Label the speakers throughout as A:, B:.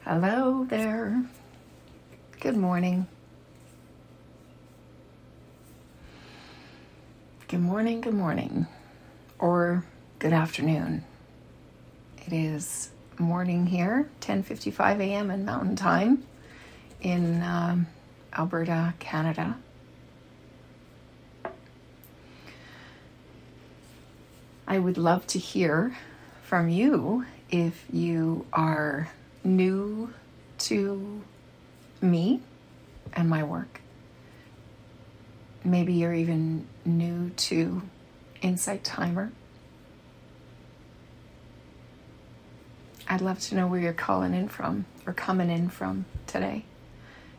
A: Hello there. Good morning. Good morning, good morning. Or good afternoon. It is morning here, 10:55 a.m. in Mountain Time in Alberta, Canada. I would love to hear from you if you are new to me and my work. Maybe you're even new to Insight Timer. I'd love to know where you're calling in from or coming in from today.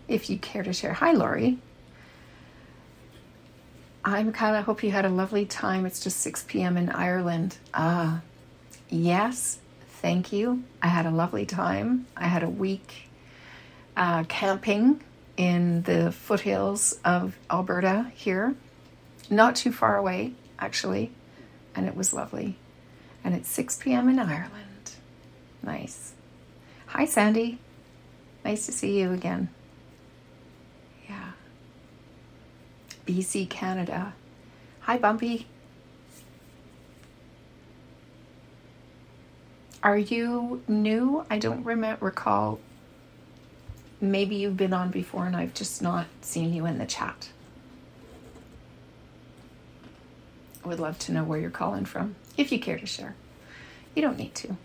A: If you care to share. Hi, Lori. I'm Mikayla. I hope you had a lovely time. It's just 6 p.m. in Ireland. Yes, thank you. I had a lovely time. I had a week camping in the foothills of Alberta here. Not too far away, actually. And it was lovely. And it's 6 p.m. in Ireland. Nice. Hi, Sandy. Nice to see you again. Yeah. BC, Canada. Hi, Bumpy. Are you new? I don't recall. Maybe you've been on before and I've just not seen you in the chat. I would love to know where you're calling from, if you care to share. You don't need to.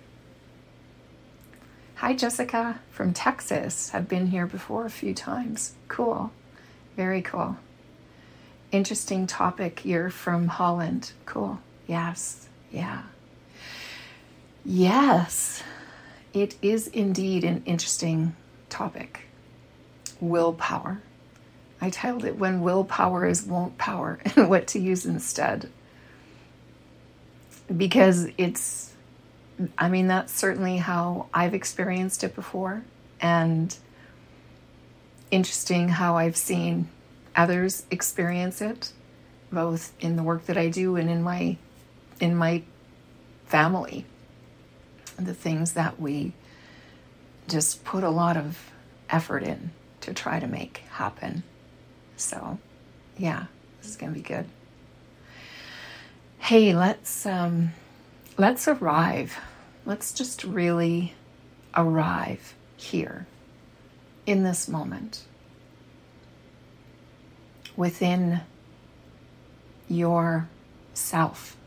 A: Hi, Jessica from Texas. I've been here before a few times. Cool. Very cool. Interesting topic. You're from Holland. Cool. Yes. Yeah. Yes. It is indeed an interesting topic. Willpower. I titled it When Willpower is Won't Power and What to Use Instead. Because that's certainly how I've experienced it before. And interesting how I've seen others experience it, both in the work that I do and in my family. The things that we just put a lot of effort in to try to make happen. So, this is going to be good. Hey, let's arrive. Let's just really arrive here in this moment within your self,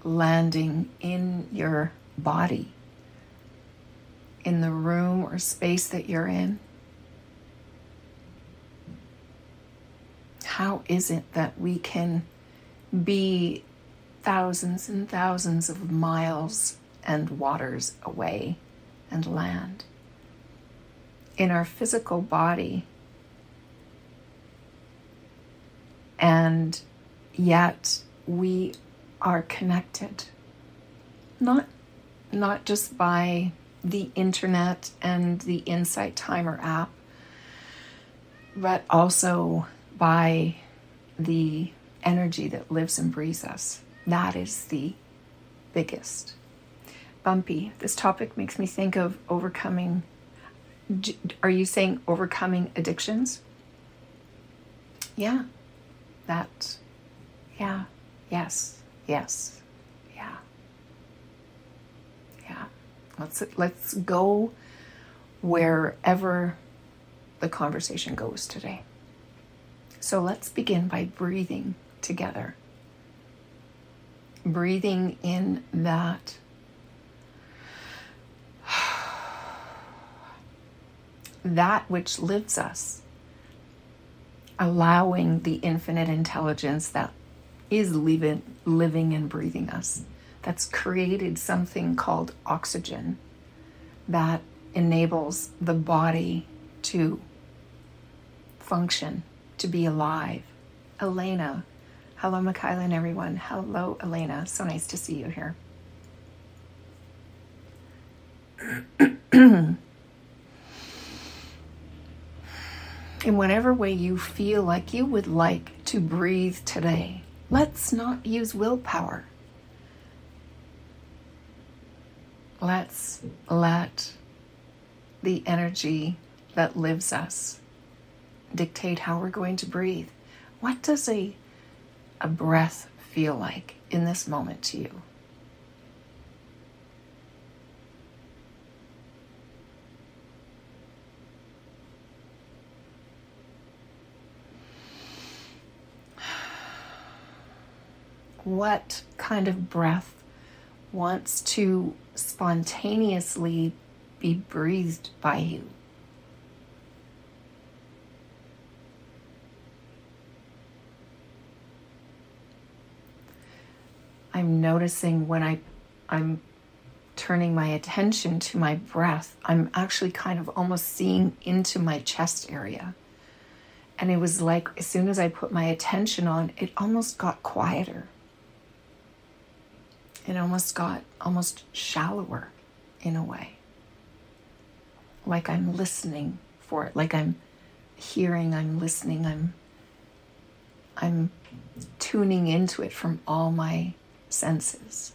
A: landing in your body, in the room or space that you're in. How is it that we can be thousands and thousands of miles and waters away and land in our physical body, and yet we are connected, not just by the internet and the Insight Timer app, but also by the energy that lives and breathes us. That is the biggest. Bumpy, this topic makes me think of overcoming. Are you saying overcoming addictions? Yeah. That. Yeah. Yes. Yes. Yeah. Yeah. Let's go wherever the conversation goes today. So let's begin by breathing together. Breathing in that which lives us, allowing the infinite intelligence that is living and breathing us, that's created something called oxygen that enables the body to function, to be alive. Elena. Hello, Mikayla and everyone. Hello, Elena. So nice to see you here. In whatever way you feel like you would like to breathe today, let's not use willpower. Let's let the energy that lives us dictate how we're going to breathe. What does a breath feel like in this moment to you? What kind of breath wants to spontaneously be breathed by you? I'm noticing when I'm turning my attention to my breath, I'm actually kind of almost seeing into my chest area. And it was like as soon as I put my attention on, it almost got quieter. It almost got shallower in a way. Like I'm listening for it, like I'm hearing, I'm listening, I'm tuning into it from all my senses.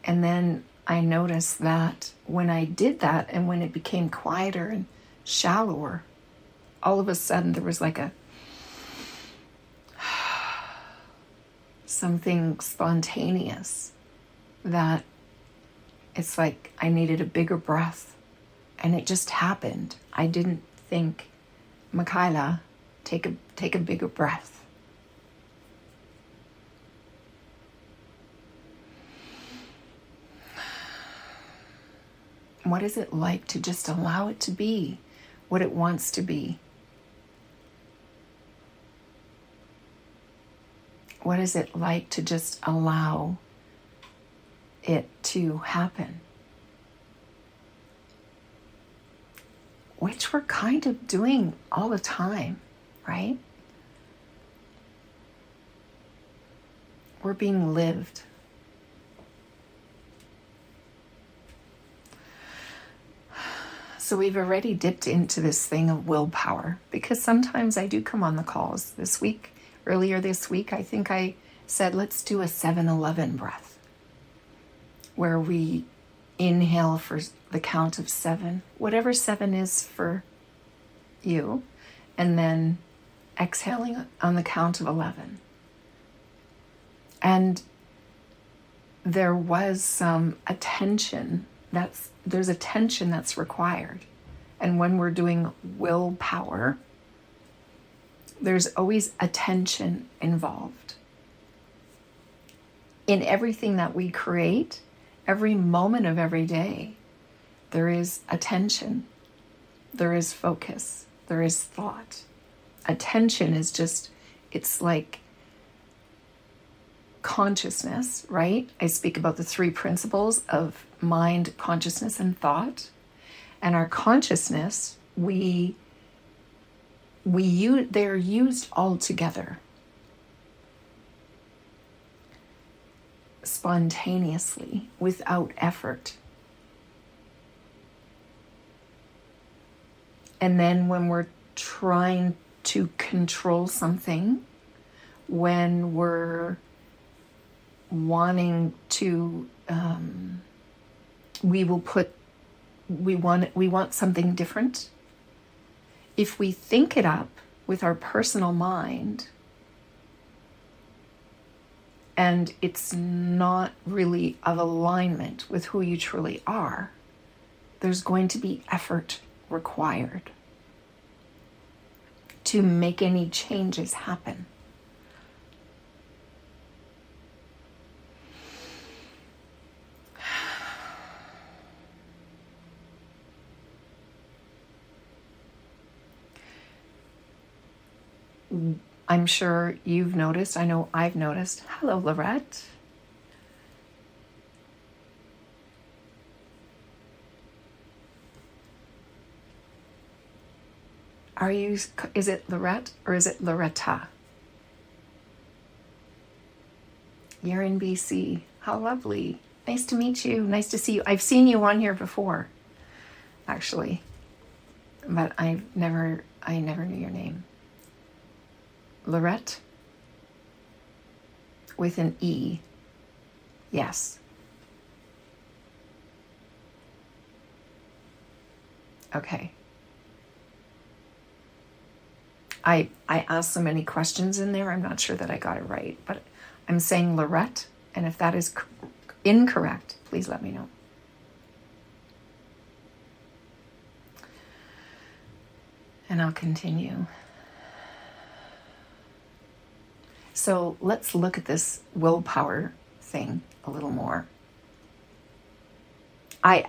A: And then I noticed that when I did that and when it became quieter and shallower, all of a sudden there was like something spontaneous that it's like I needed a bigger breath, and it just happened. I didn't think, Michaela, take a bigger breath. What is it like to just allow it to be what it wants to be? What is it like to just allow it to happen? Which we're kind of doing all the time, right? We're being lived. So we've already dipped into this thing of willpower, because sometimes I do come on the calls this week. Earlier this week, I think I said, let's do a 7-11 breath, where we inhale for the count of 7, whatever 7 is for you, and then exhaling on the count of 11. And there was some attention there's attention that's required. And when we're doing willpower, there's always attention involved. In everything that we create, every moment of every day, there is attention, there is focus, there is thought. Attention is just, it's like consciousness, right? I speak about the 3 principles of mind, consciousness, and thought. And our consciousness, they're used all together, spontaneously, without effort. And then when we're trying to control something, when we're wanting to, we want something different. If we think it up with our personal mind, and it's not really of alignment with who you truly are, there's going to be effort required to make any changes happen. I'm sure you've noticed, I know I've noticed. Hello, Lorette. Is it Lorette or is it Loretta? You're in BC. How lovely. Nice to meet you. Nice to see you. I've seen you on here before, actually, but I never knew your name. Lorette? With an E. Yes. Okay. I asked so many questions in there, I'm not sure that I got it right, but I'm saying Lorette, and if that is incorrect, please let me know. And I'll continue. So let's look at this willpower thing a little more. I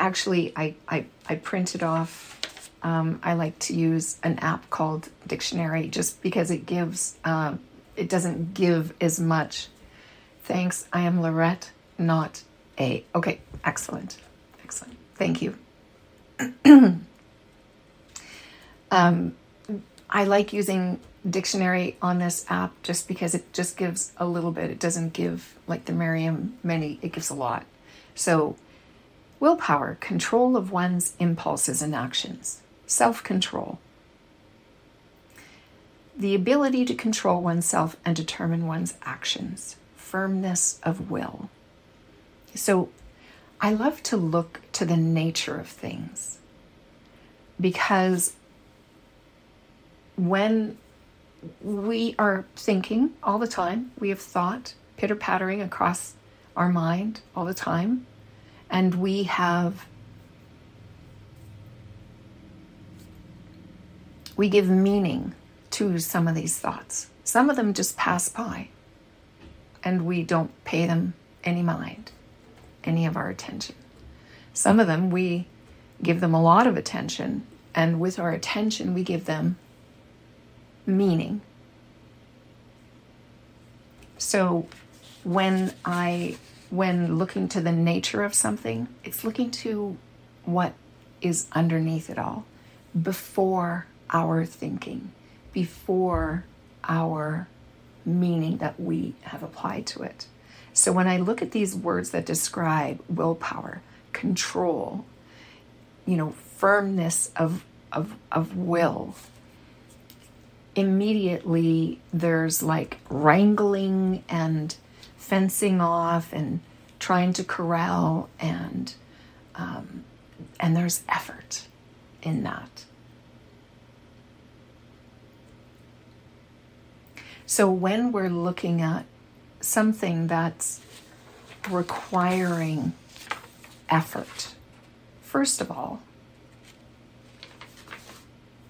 A: printed off, I like to use an app called Dictionary just because it gives, it doesn't give as much. Thanks, I am Lorette, not A. Okay, excellent, excellent. Thank you. I like using Dictionary on this app just because it just gives a little bit. It doesn't give like the Merriam many, it gives a lot. So willpower, control of one's impulses and actions, self-control, the ability to control oneself and determine one's actions, firmness of will. So I love to look to the nature of things because when we are thinking all the time, we have thought pitter-pattering across our mind all the time, and we give meaning to some of these thoughts. Some of them just pass by, and we don't pay them any mind, any of our attention. Some of them, we give them a lot of attention, and with our attention, we give them meaning. So when looking to the nature of something, it's looking to what is underneath it all, before our thinking, before our meaning that we have applied to it. So when I look at these words that describe willpower, control, firmness of will, immediately there's like wrangling and fencing off and trying to corral, and there's effort in that. So when we're looking at something that's requiring effort, first of all,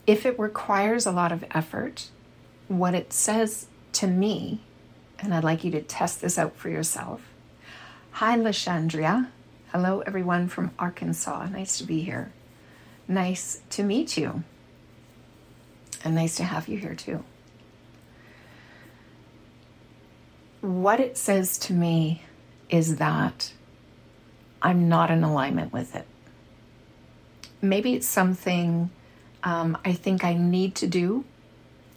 A: if it requires a lot of effort, what it says to me, and I'd like you to test this out for yourself. Hi, Lashandria. Hello, everyone from Arkansas. Nice to be here. Nice to meet you. And nice to have you here too. What it says to me is that I'm not in alignment with it. Maybe it's something I think I need to do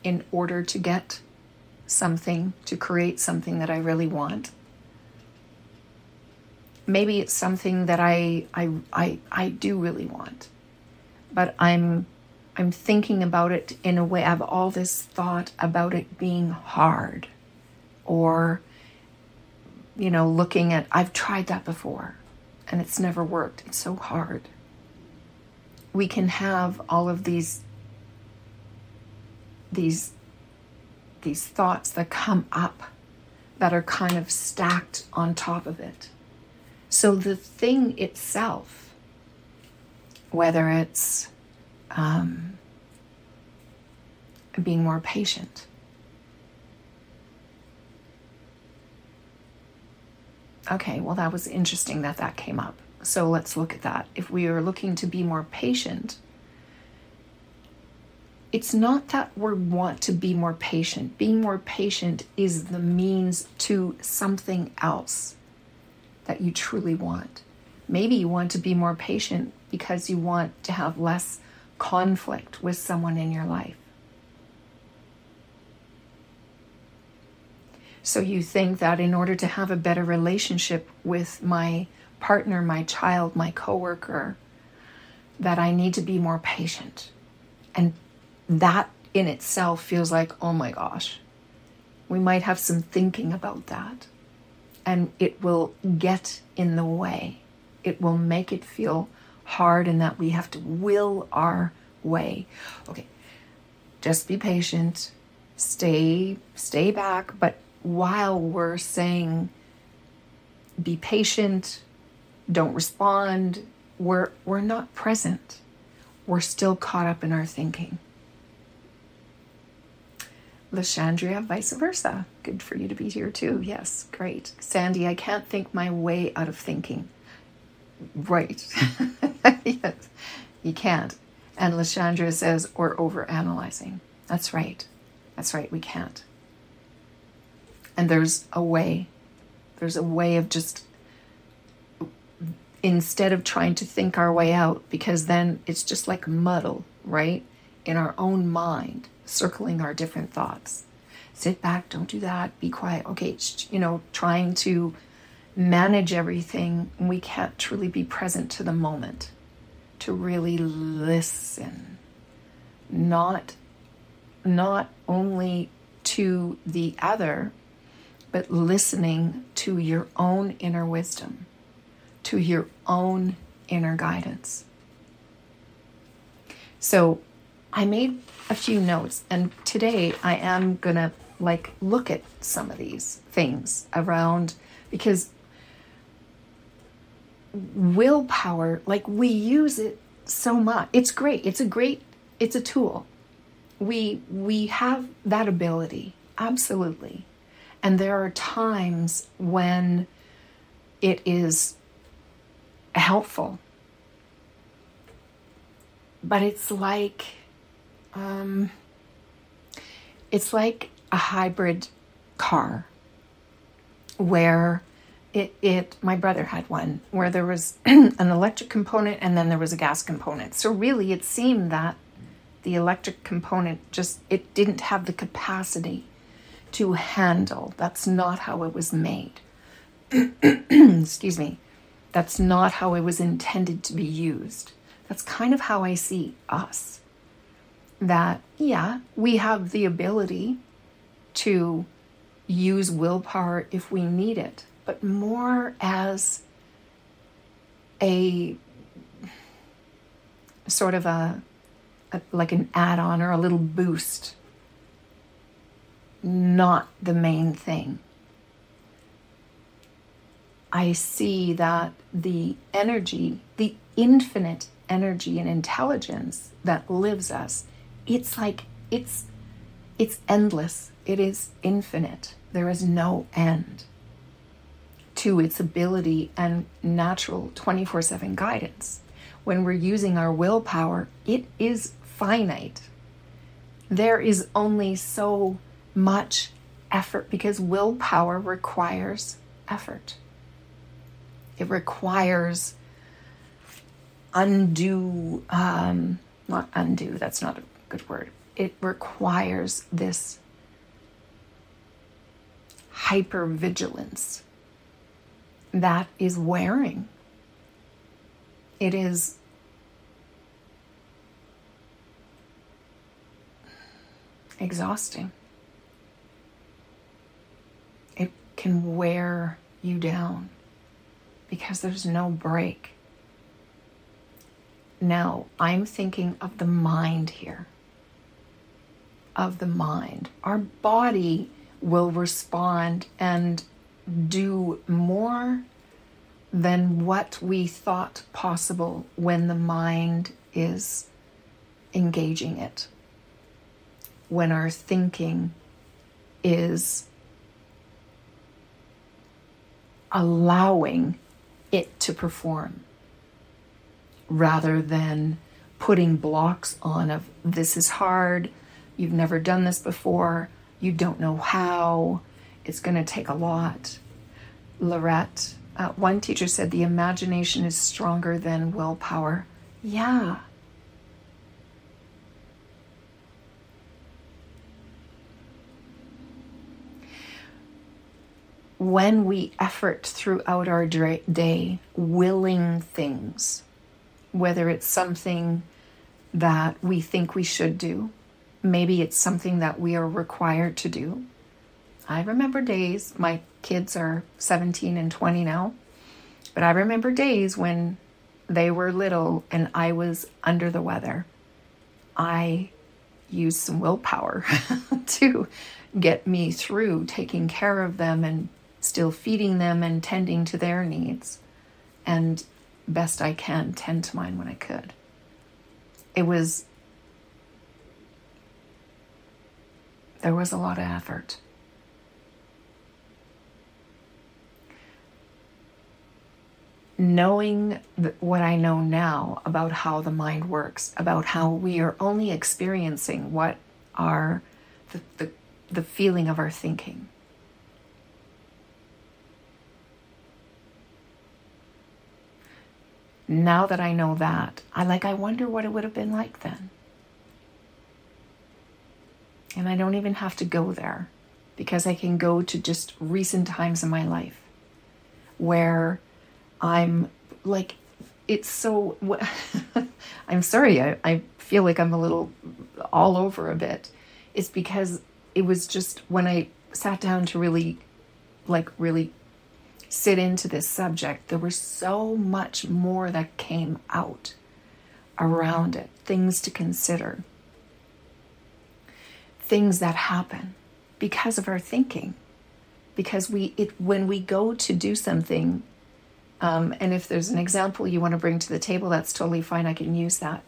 A: in order to get something, to create something that I really want. Maybe it's something that I do really want, but I'm thinking about it in a way. I have all this thought about it being hard, or looking at, I've tried that before and it's never worked. It's so hard. We can have all of these thoughts that come up that are kind of stacked on top of it. So the thing itself, whether it's being more patient, okay, well, that was interesting that came up. So let's look at that. If we are looking to be more patient, it's not that we want to be more patient. Being more patient is the means to something else that you truly want. Maybe you want to be more patient because you want to have less conflict with someone in your life. So you think that in order to have a better relationship with my partner, my child, my coworker, that I need to be more patient. And that in itself feels like, oh my gosh, we might have some thinking about that. And it will get in the way. It will make it feel hard and that we have to will our way. Okay, just be patient, stay back. But while we're saying be patient, don't respond, we're not present. We're still caught up in our thinking. Lashandria, vice versa. Good for you to be here too. Yes, great. Sandy, I can't think my way out of thinking. Right. Yes, you can't. And Lashandria says, or overanalyzing. That's right. That's right, we can't. And there's a way. There's a way of just, instead of trying to think our way out, because then it's just like muddle, right? In our own mind, circling our different thoughts. Sit back, don't do that, be quiet. Okay, trying to manage everything, we can't truly be present to the moment, to really listen, not only to the other, but listening to your own inner wisdom, to your own inner guidance. So I made a few notes, and today I am gonna look at some of these things around, because willpower, we use it so much. It's great. It's a tool. We have that ability, absolutely. And there are times when it is helpful. But it's like a hybrid car where my brother had one where there was an electric component and then there was a gas component. So really it seemed that the electric component it didn't have the capacity to handle. That's not how it was made. Excuse me. That's not how it was intended to be used. That's kind of how I see us. That, yeah, we have the ability to use willpower if we need it, but more as a sort of like an add-on or a little boost, not the main thing. I see that the energy, the infinite energy and intelligence that lives us, it's endless. It is infinite. There is no end to its ability and natural 24/7 guidance. When we're using our willpower, it is finite. There is only so much effort, because willpower requires effort. It requires not undo, that's not a good word. It requires this hypervigilance that is wearing. It is exhausting. It can wear you down because there's no break. Now, I'm thinking of the mind here. Of the mind. Our body will respond and do more than what we thought possible when the mind is engaging it. When our thinking is allowing it to perform, rather than putting blocks on of, this is hard, you've never done this before, you don't know how, it's going to take a lot. Lorette, one teacher said the imagination is stronger than willpower. Yeah. When we effort throughout our day, willing things, whether it's something that we think we should do, maybe it's something that we are required to do. I remember days, my kids are 17 and 20 now, but I remember days when they were little and I was under the weather, I used some willpower to get me through taking care of them and still feeding them and tending to their needs, and best I can tend to mine when I could. There was a lot of effort. Knowing what I know now about how the mind works, about how we are only experiencing what are the feeling of our thinking. Now that I know that, I wonder what it would have been like then. And I don't even have to go there, because I can go to just recent times in my life where I'm like, it's so, I'm sorry, I feel like I'm a little all over a bit. It's because it was just when I sat down to really sit into this subject, there was so much more that came out around it, things to consider, things that happen because of our thinking. Because when we go to do something, and if there's an example you want to bring to the table, that's totally fine. I can use that.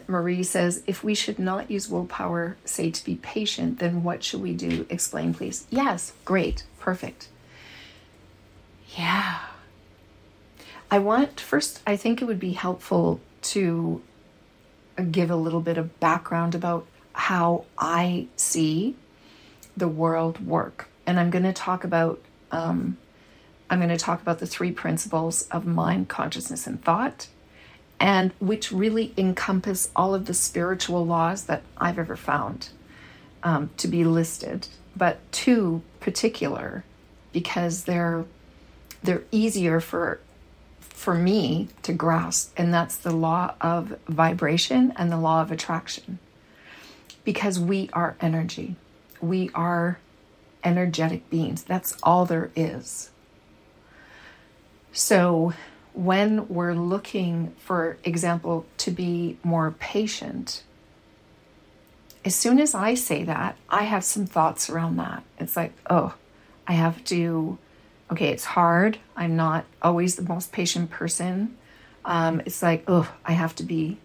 A: Marie says, if we should not use willpower, say to be patient, then what should we do? Explain, please. Yes, great, perfect. Yeah. I think it would be helpful to give a little bit of background about how I see the world work. And I'm going to talk about the three principles of mind, consciousness, and thought, and which really encompass all of the spiritual laws that I've ever found to be listed, but two particular, because they're easier for me to grasp, and that's the law of vibration and the law of attraction. Because we are energy. We are energetic beings. That's all there is. So when we're looking, for example, to be more patient, as soon as I say that, I have some thoughts around that. It's like, oh, I have to, okay, it's hard. I'm not always the most patient person. It's like, oh, I have to be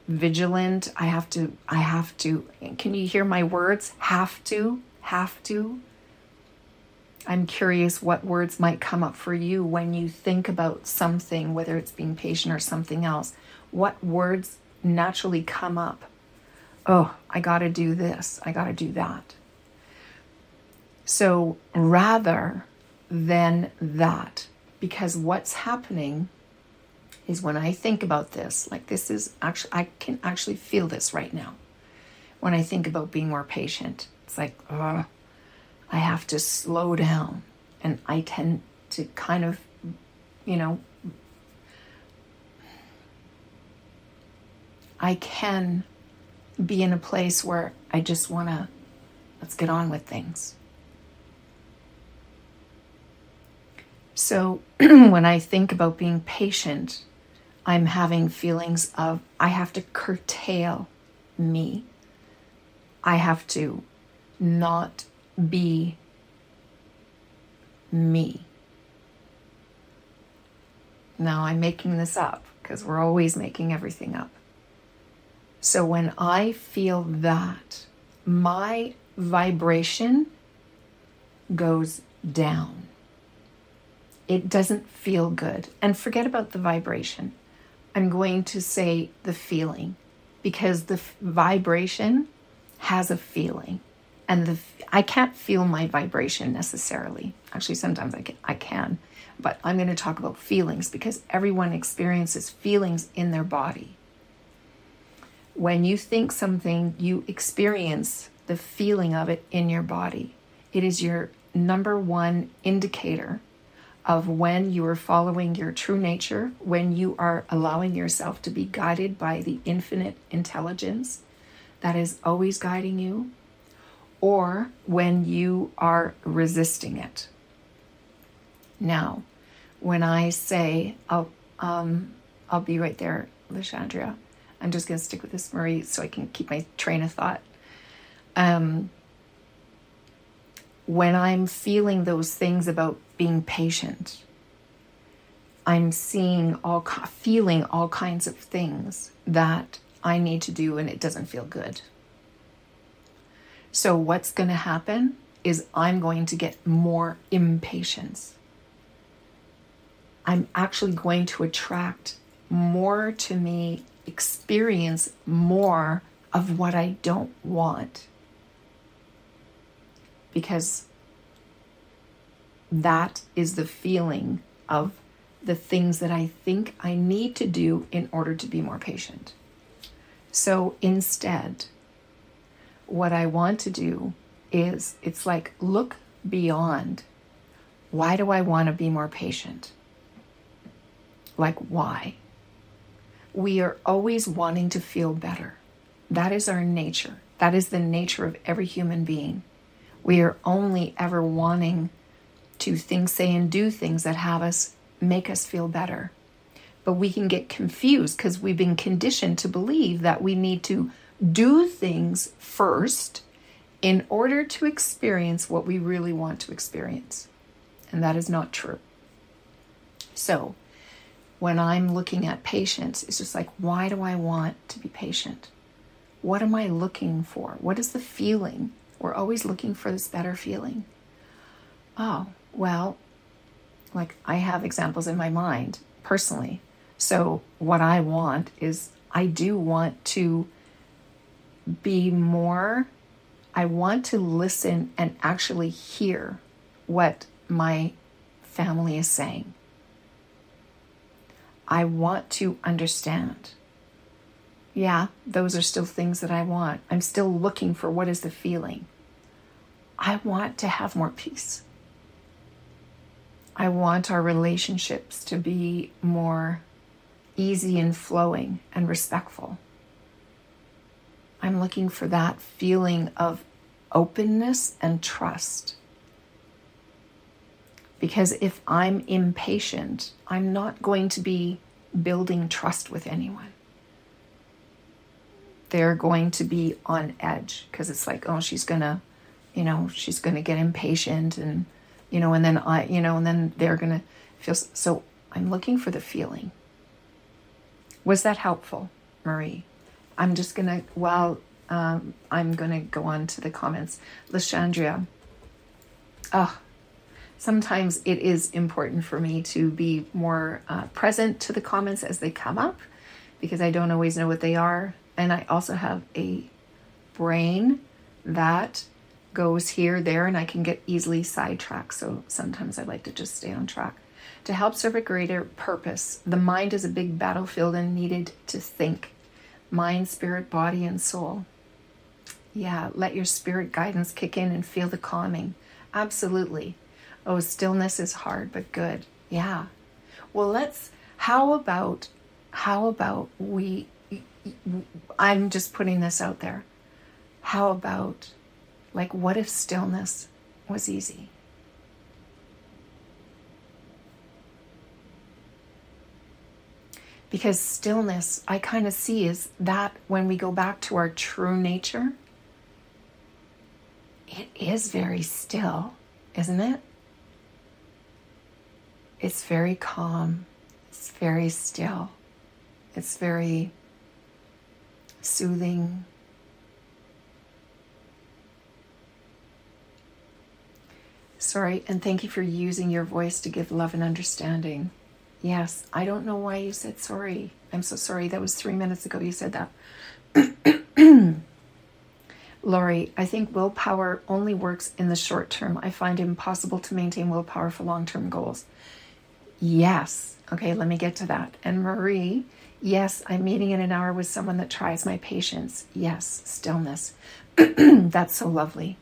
A: vigilant. I have to, can you hear my words? Have to. I'm curious what words might come up for you when you think about something, whether it's being patient or something else. What words naturally come up? Oh, I got to do this. I got to do that. So rather than that, because what's happening is when I think about this, like this is actually, I can actually feel this right now. When I think about being more patient, it's like, I have to slow down, and I tend to kind of, I can be in a place where I just want to, let's get on with things. So when I think about being patient, I'm having feelings of, I have to curtail me. I have to not be me. Now I'm making this up because we're always making everything up. So when I feel that, my vibration goes down. It doesn't feel good. And forget about the vibration. I'm going to say the feeling, because the vibration has a feeling. And I can't feel my vibration necessarily. Actually, sometimes I can. But I'm going to talk about feelings, because everyone experiences feelings in their body. When you think something, you experience the feeling of it in your body. It is your number one indicator of when you are following your true nature, when you are allowing yourself to be guided by the infinite intelligence that is always guiding you, or when you are resisting it. Now, when I say, I'll be right there, Lishandria. I'm just going to stick with this, Marie, so I can keep my train of thought. When I'm feeling those things about being patient, I'm feeling all kinds of things that I need to do, and it doesn't feel good. So what's going to happen is I'm going to get more impatience. I'm actually going to attract more to me, experience more of what I don't want. Because that is the feeling of the things that I think I need to do in order to be more patient. So instead, what I want to do is, it's like, look beyond. Why do I want to be more patient? Like, why? We are always wanting to feel better. That is our nature. That is the nature of every human being. We are only ever wanting to think, say, and do things that make us feel better. But we can get confused because we've been conditioned to believe that we need to do things first in order to experience what we really want to experience. And that is not true. So when I'm looking at patience, it's just like, why do I want to be patient? What am I looking for? What is the feeling? We're always looking for this better feeling. Oh, well, like, I have examples in my mind personally. So what I want is, I do want to be more, I want to listen and actually hear what my family is saying. I want to understand. Yeah, those are still things that I want. I'm still looking for what is the feeling. I want to have more peace. I want our relationships to be more easy and flowing and respectful. I'm looking for that feeling of openness and trust. Because if I'm impatient, I'm not going to be building trust with anyone. They're going to be on edge because it's like, oh, she's going to get impatient and, and then they're going to feel. So I'm looking for the feeling. Was that helpful, Marie? I'm just going to, I'm going to go on to the comments. Lishandria, sometimes it is important for me to be more present to the comments as they come up, because I don't always know what they are. And I also have a brain that goes here, there, and I can get easily sidetracked. So sometimes I like to just stay on track. To help serve a greater purpose, the mind is a big battlefield and needed to think. Mind, spirit, body, and soul. Yeah, let your spirit guidance kick in and feel the calming. Absolutely. Oh, stillness is hard, but good. Yeah. Well, how about I'm just putting this out there. How about, like, what if stillness was easy? Because stillness, I kind of see, is that when we go back to our true nature, it is very still, isn't it? It's very calm. It's very still. It's very soothing. Sorry, and thank you for using your voice to give love and understanding. Yes, I don't know why you said sorry. I'm so sorry. That was 3 minutes ago you said that. Lori, I think willpower only works in the short term. I find it impossible to maintain willpower for long-term goals. Yes. Okay, let me get to that. And Marie, yes, I'm meeting in an hour with someone that tries my patience. Yes, stillness. That's so lovely.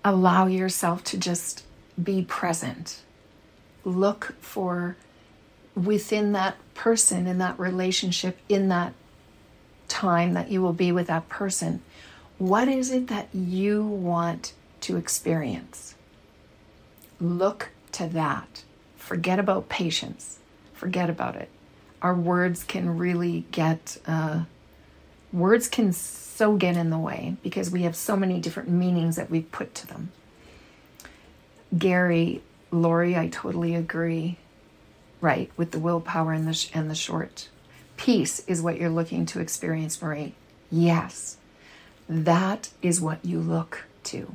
A: Allow yourself to just be present. Look for, within that person, in that relationship, in that time that you will be with that person, what is it that you want to experience? Look to that. Forget about patience. Forget about it. Our words can really get, words can so get in the way because we have so many different meanings that we've put to them. Gary, Lori, I totally agree. Right, with the willpower and the short. Peace is what you're looking to experience, Marie. Yes, that is what you look to.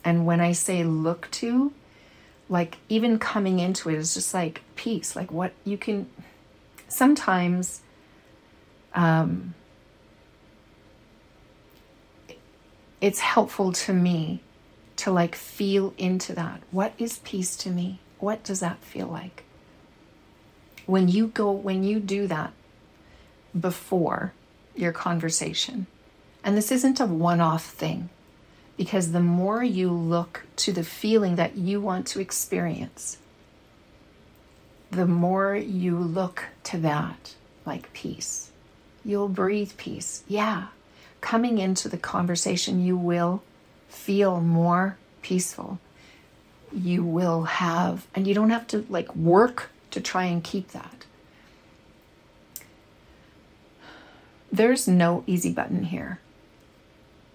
A: And when I say look to, like even coming into it is just like peace, like what you can, sometimes it's helpful to me to like feel into that. What is peace to me? What does that feel like? When you do that before your conversation, and this isn't a one-off thing, because the more you look to the feeling that you want to experience, the more you look to that, like peace, you'll breathe peace. Yeah, coming into the conversation, you will feel more peaceful. You will have, and you don't have to like work to try and keep that. There's no easy button here.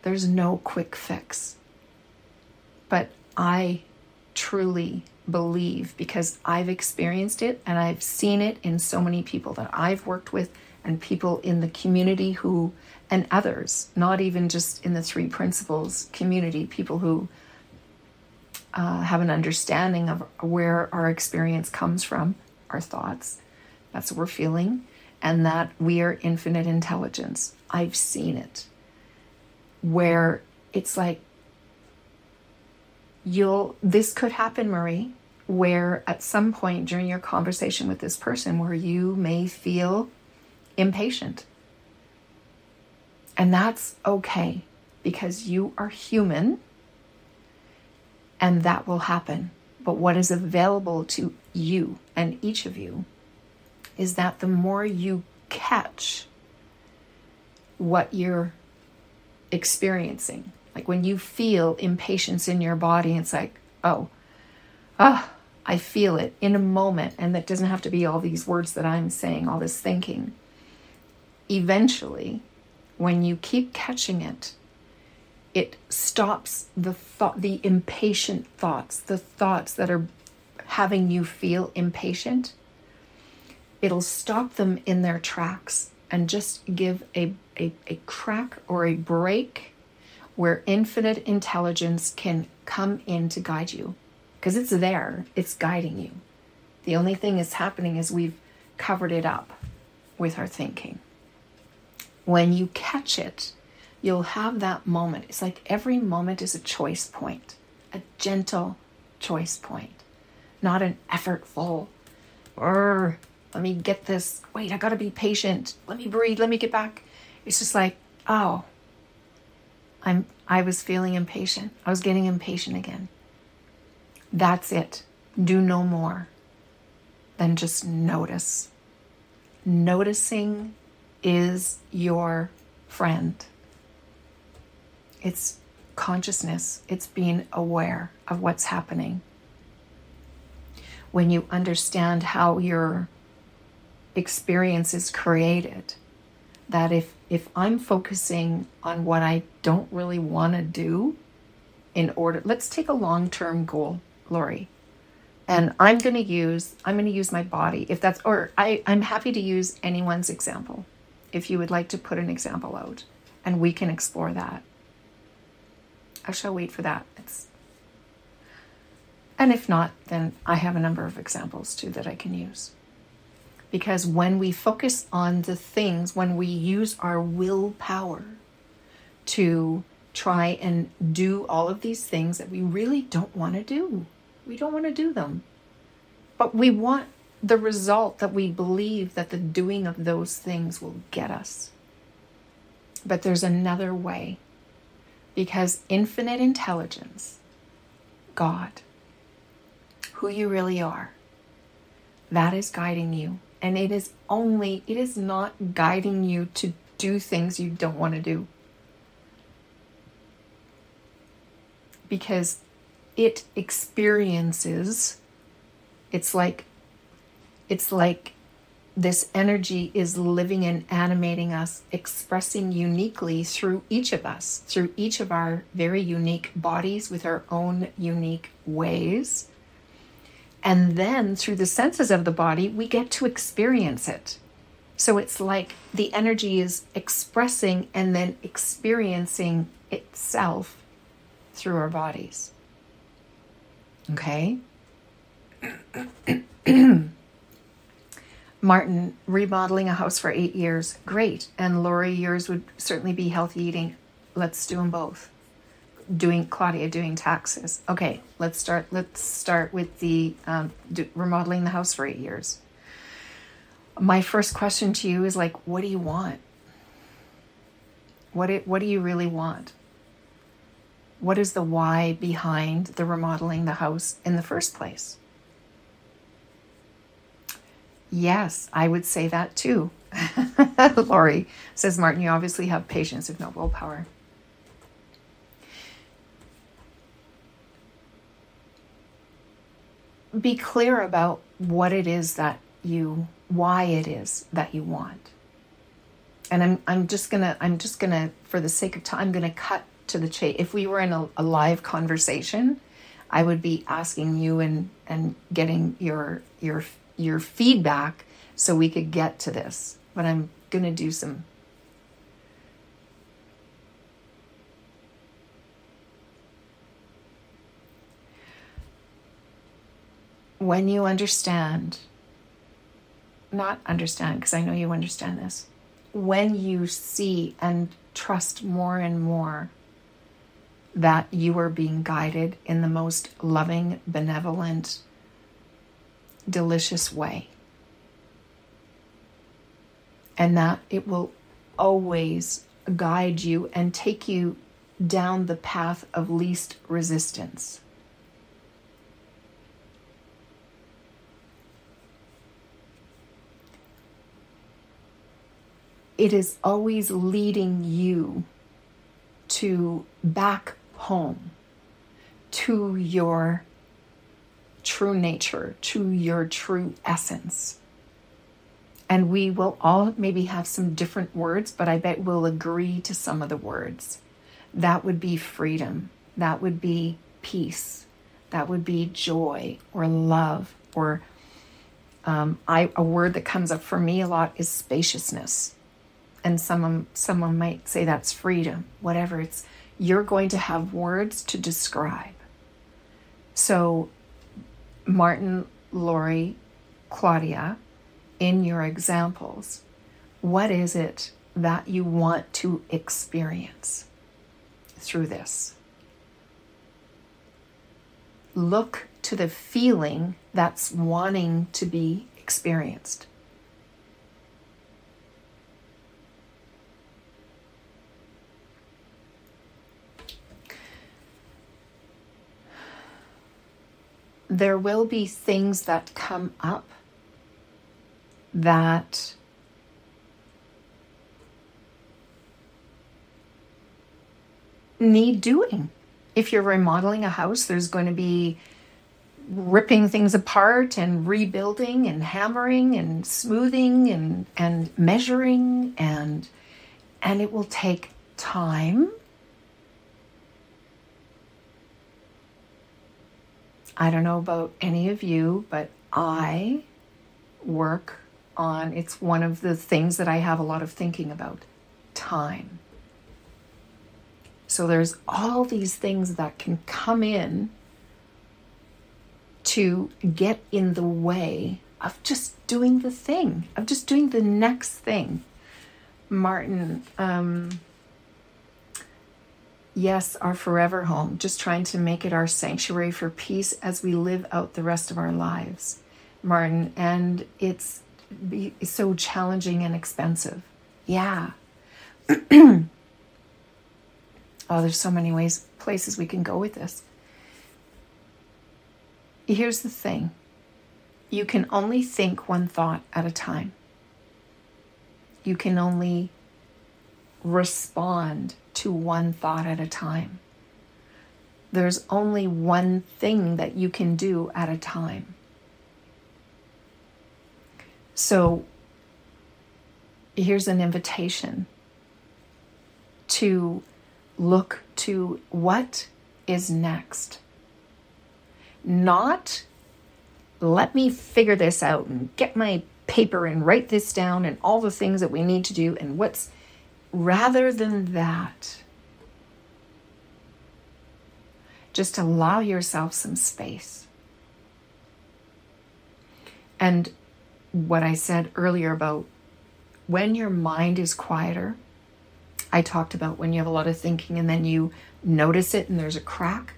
A: There's no quick fix. But I truly believe, because I've experienced it and I've seen it in so many people that I've worked with and people in the community who, and others, not even just in the 3 principles community, people who have an understanding of where our experience comes from, our thoughts, that's what we're feeling, and that we are infinite intelligence. I've seen it where it's like this could happen, Marie, where at some point during your conversation with this person where you may feel impatient. And that's okay, because you are human and that will happen. But what is available to you and each of you is that the more you catch what you're experiencing, like when you feel impatience in your body, it's like, I feel it in a moment. And that doesn't have to be all these words that I'm saying, all this thinking. Eventually, when you keep catching it, it stops the impatient thoughts, the thoughts that are having you feel impatient. It'll stop them in their tracks and just give a crack or a break where infinite intelligence can come in to guide you. Because it's there, it's guiding you. The only thing that's happening is we've covered it up with our thinking. When you catch it, you'll have that moment. It's like every moment is a choice point, a gentle choice point, not an effortful, let me get this, wait, I gotta be patient, let me breathe, let me get back. It's just like, I was feeling impatient. I was getting impatient again. That's it. Do no more than just notice. Noticing is your friend. It's consciousness. It's being aware of what's happening. When you understand how your experience is created, that if I'm focusing on what I don't really want to do let's take a long-term goal, Lori. And I'm going to use my body, I'm happy to use anyone's example. If you would like to put an example out and we can explore that. I shall wait for that. And if not, then I have a number of examples too that I can use. Because when we focus on the things, when we use our willpower to try and do all of these things that we really don't want to do, we don't want to do them. But we want the result that we believe that the doing of those things will get us. But there's another way. Because infinite intelligence, God, who you really are, that is guiding you. And it is not guiding you to do things you don't want to do. Because it experiences, it's like It's like this energy is living and animating us, expressing uniquely through each of us, through each of our very unique bodies with our own unique ways. And then through the senses of the body, we get to experience it. So it's like the energy is expressing and then experiencing itself through our bodies. Okay? Martin, remodeling a house for 8 years. Great. And Lori, yours would certainly be healthy eating. Let's do them both. Claudia doing taxes. Okay, let's start with the remodeling the house for 8 years. My first question to you is like, what do you want? What do you really want? What is the why behind the remodeling the house in the first place? Yes, I would say that too. Lori says, Martin, you obviously have patience if no willpower. Be clear about what it is why it is that you want. And I'm just gonna, for the sake of time, I'm gonna cut to the chase. If we were in a live conversation, I would be asking you and getting your feedback so we could get to this. But I'm gonna do some. When you understand, not understand, because I know you understand this, when you see and trust more and more that you are being guided in the most loving, benevolent, delicious way, and that it will always guide you and take you down the path of least resistance. It is always leading you to back home, to your true nature, to your true essence. And we will all maybe have some different words, but I bet we'll agree to some of the words. That would be freedom. That would be peace. That would be joy or love, or a word that comes up for me a lot is spaciousness. And someone might say that's freedom, whatever. You're going to have words to describe. So Martin, Lori, Claudia, in your examples, what is it that you want to experience through this? Look to the feeling that's wanting to be experienced. There will be things that come up that need doing. If you're remodeling a house, there's going to be ripping things apart and rebuilding and hammering and smoothing and measuring, and it will take time. I don't know about any of you, but I work on, it's one of the things that I have a lot of thinking about, time. So there's all these things that can come in to get in the way of just doing the thing, of just doing the next thing. Martin, yes, our forever home, just trying to make it our sanctuary for peace as we live out the rest of our lives, Martin. And it's so challenging and expensive. Yeah. Oh, there's so many places we can go with this. Here's the thing. You can only think one thought at a time. You can only respond to one thought at a time. There's only one thing that you can do at a time. So here's an invitation to look to what is next. Not let me figure this out and get my paper and write this down and all the things that we need to do and what's, rather than that, just allow yourself some space. And what I said earlier about when your mind is quieter, I talked about when you have a lot of thinking and then you notice it and there's a crack.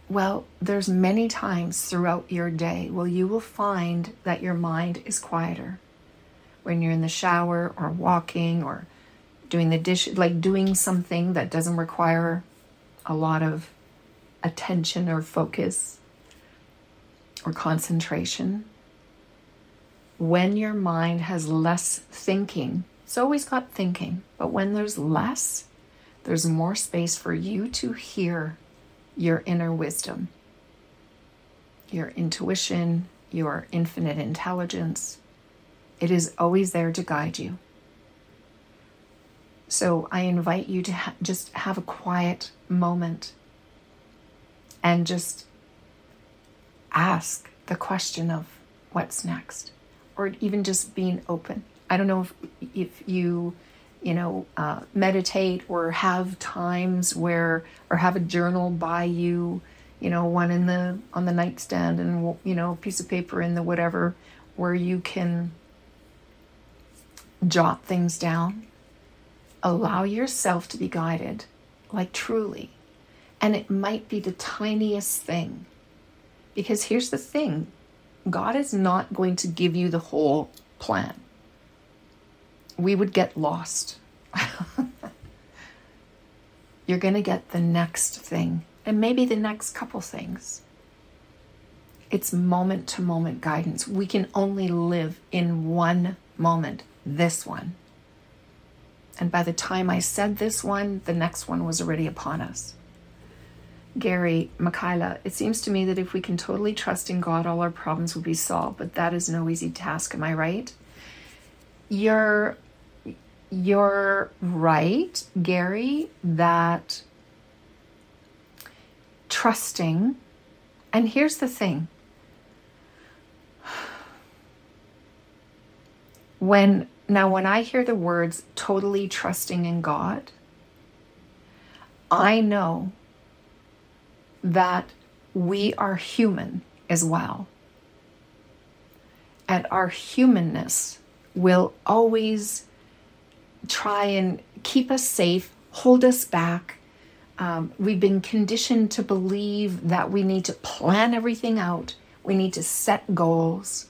A: Well, there's many times throughout your day where you will find that your mind is quieter. When you're in the shower or walking or doing the dishes, like doing something that doesn't require a lot of attention or focus or concentration. When your mind has less thinking, it's always got thinking, but when there's less, there's more space for you to hear your inner wisdom, your intuition, your infinite intelligence. It is always there to guide you. So I invite you to just have a quiet moment and just ask the question of what's next, or even just being open. I don't know if you meditate or have times where, or have a journal by you, one on the nightstand and, a piece of paper in the whatever, where you can jot things down. Allow yourself to be guided, like truly. And it might be the tiniest thing. Because here's the thing, God is not going to give you the whole plan. We would get lost. You're going to get the next thing, and maybe the next couple things. It's moment to moment guidance. We can only live in one moment, this one. And by the time I said this one, the next one was already upon us. Gary, Michaela, it seems to me that if we can totally trust in God, all our problems will be solved, but that is no easy task. Am I right? You're right, Gary, that trusting, and here's the thing. When I hear the words totally trusting in God, I know that we are human as well. And our humanness will always try and keep us safe, hold us back. We've been conditioned to believe that we need to plan everything out. We need to set goals.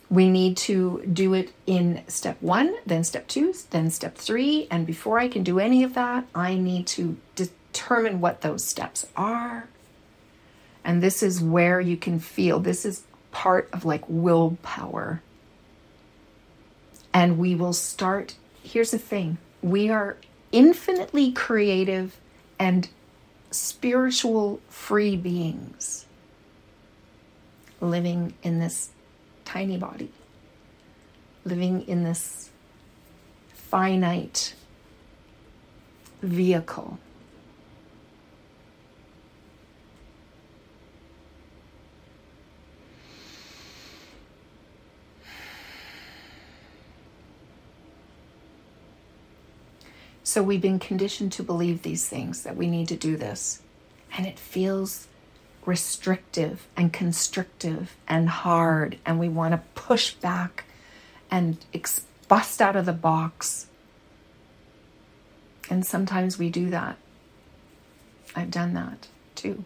A: We need to do it in step 1, then step 2, then step 3. And before I can do any of that, I need to determine what those steps are. And this is where you can feel, this is part of like willpower. And we will start, here's the thing, we are infinitely creative and spiritual free beings living in this tiny body, living in this finite vehicle. So we've been conditioned to believe these things, that we need to do this. And it feels restrictive and constrictive and hard. And we want to push back and bust out of the box. And sometimes we do that. I've done that too.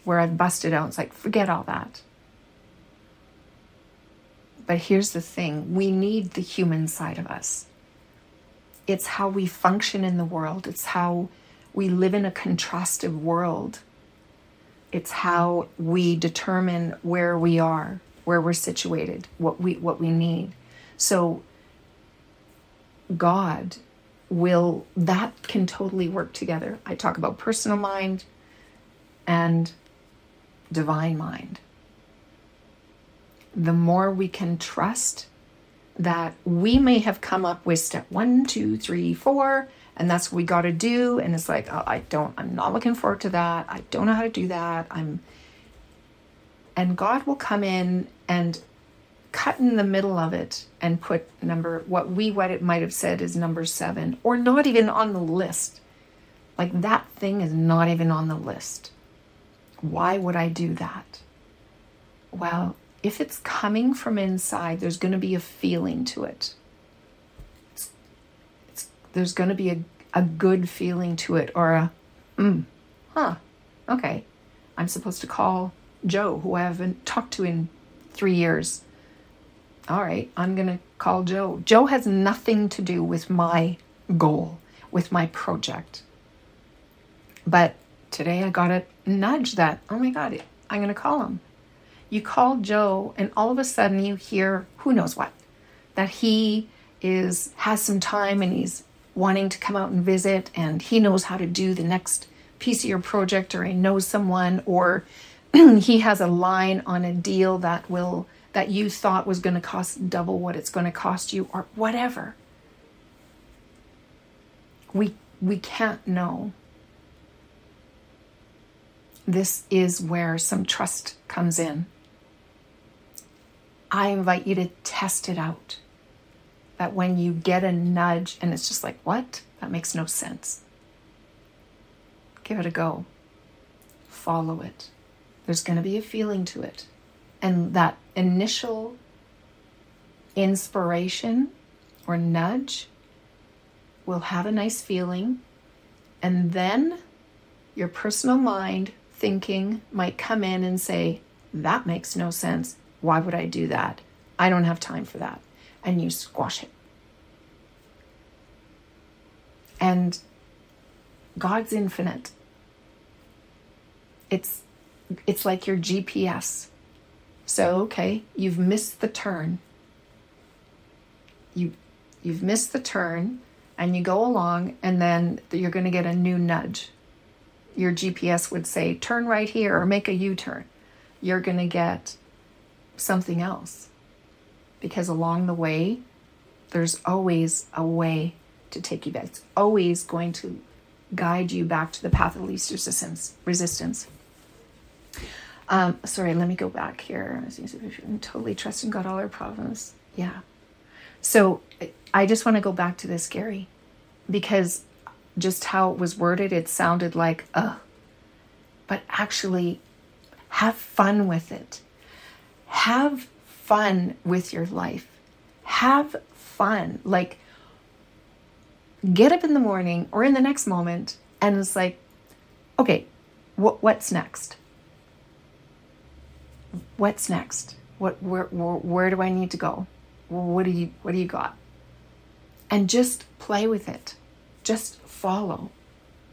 A: Where I've busted out. It's like, forget all that. But here's the thing. We need the human side of us. It's how we function in the world. It's how we live in a contrastive world. It's how we determine where we are, where we're situated, what we need. So God that can totally work together. I talk about personal mind and divine mind. the more we can trust that we may have come up with step 1, 2, 3, 4, and that's what we got to do. And it's like, oh, I'm not looking forward to that. I don't know how to do that. And God will come in and cut in the middle of it and put what it might have said is number 7, or not even on the list. Like, that thing is not even on the list. Why would I do that? Well, if it's coming from inside, there's going to be a feeling to it. There's going to be a good feeling to it, or okay, I'm supposed to call Joe, who I haven't talked to in 3 years. All right, I'm going to call Joe. Joe has nothing to do with my goal, with my project. But today I got a nudge that, oh my God, I'm going to call him. You call Joe, and all of a sudden you hear who knows what, that he has some time and he's wanting to come out and visit, and he knows how to do the next piece of your project, or he knows someone, or he has a line on a deal that you thought was going to cost double what it's going to cost you, or whatever. We can't know. This is where some trust comes in. I invite you to test it out. That when you get a nudge and it's just like, what? That makes no sense. Give it a go. Follow it. There's going to be a feeling to it. And that initial inspiration or nudge will have a nice feeling. And then your personal mind thinking might come in and say, that makes no sense. Why would I do that? I don't have time for that. And you squash it. And God's infinite. It's like your GPS. So, okay, you've missed the turn. You've missed the turn, and you go along, and then you're going to get a new nudge. Your GPS would say, turn right here, or make a U-turn. You're going to get something else. Because along the way, there's always a way to take you back. It's always going to guide you back to the path of least resistance. Sorry, let me go back here. Totally trusting God, all our problems. Yeah. So I just want to go back to this, Gary, because just how it was worded, it sounded like, but actually have fun with it. Have fun with your life. Have fun. Like, get up in the morning or in the next moment and it's like, okay, what's next? What's next? Where do I need to go? What do you got? And just play with it. Just follow.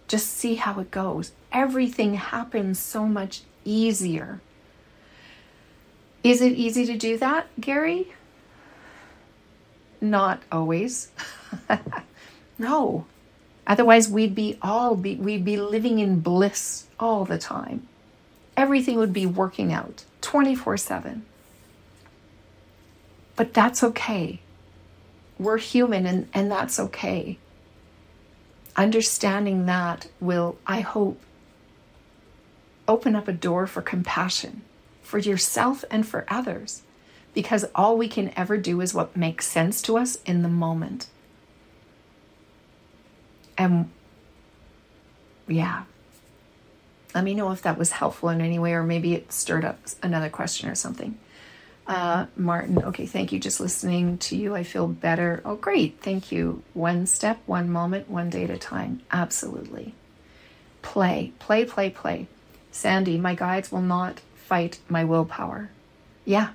A: Just see how it goes. Everything happens so much easier. Is it easy to do that, Gary? Not always. No. Otherwise, we'd be living in bliss all the time. Everything would be working out 24/7. But that's okay. We're human, and that's okay. Understanding that will, I hope, open up a door for compassion for yourself and for others, because all we can ever do is what makes sense to us in the moment. And yeah, let me know if that was helpful in any way, or maybe it stirred up another question or something. Martin, okay, thank you. Just listening to you, I feel better. Oh, great. Thank you. One step, one moment, one day at a time. Absolutely. Play. Sandy, my guides will not fight my willpower. Yeah,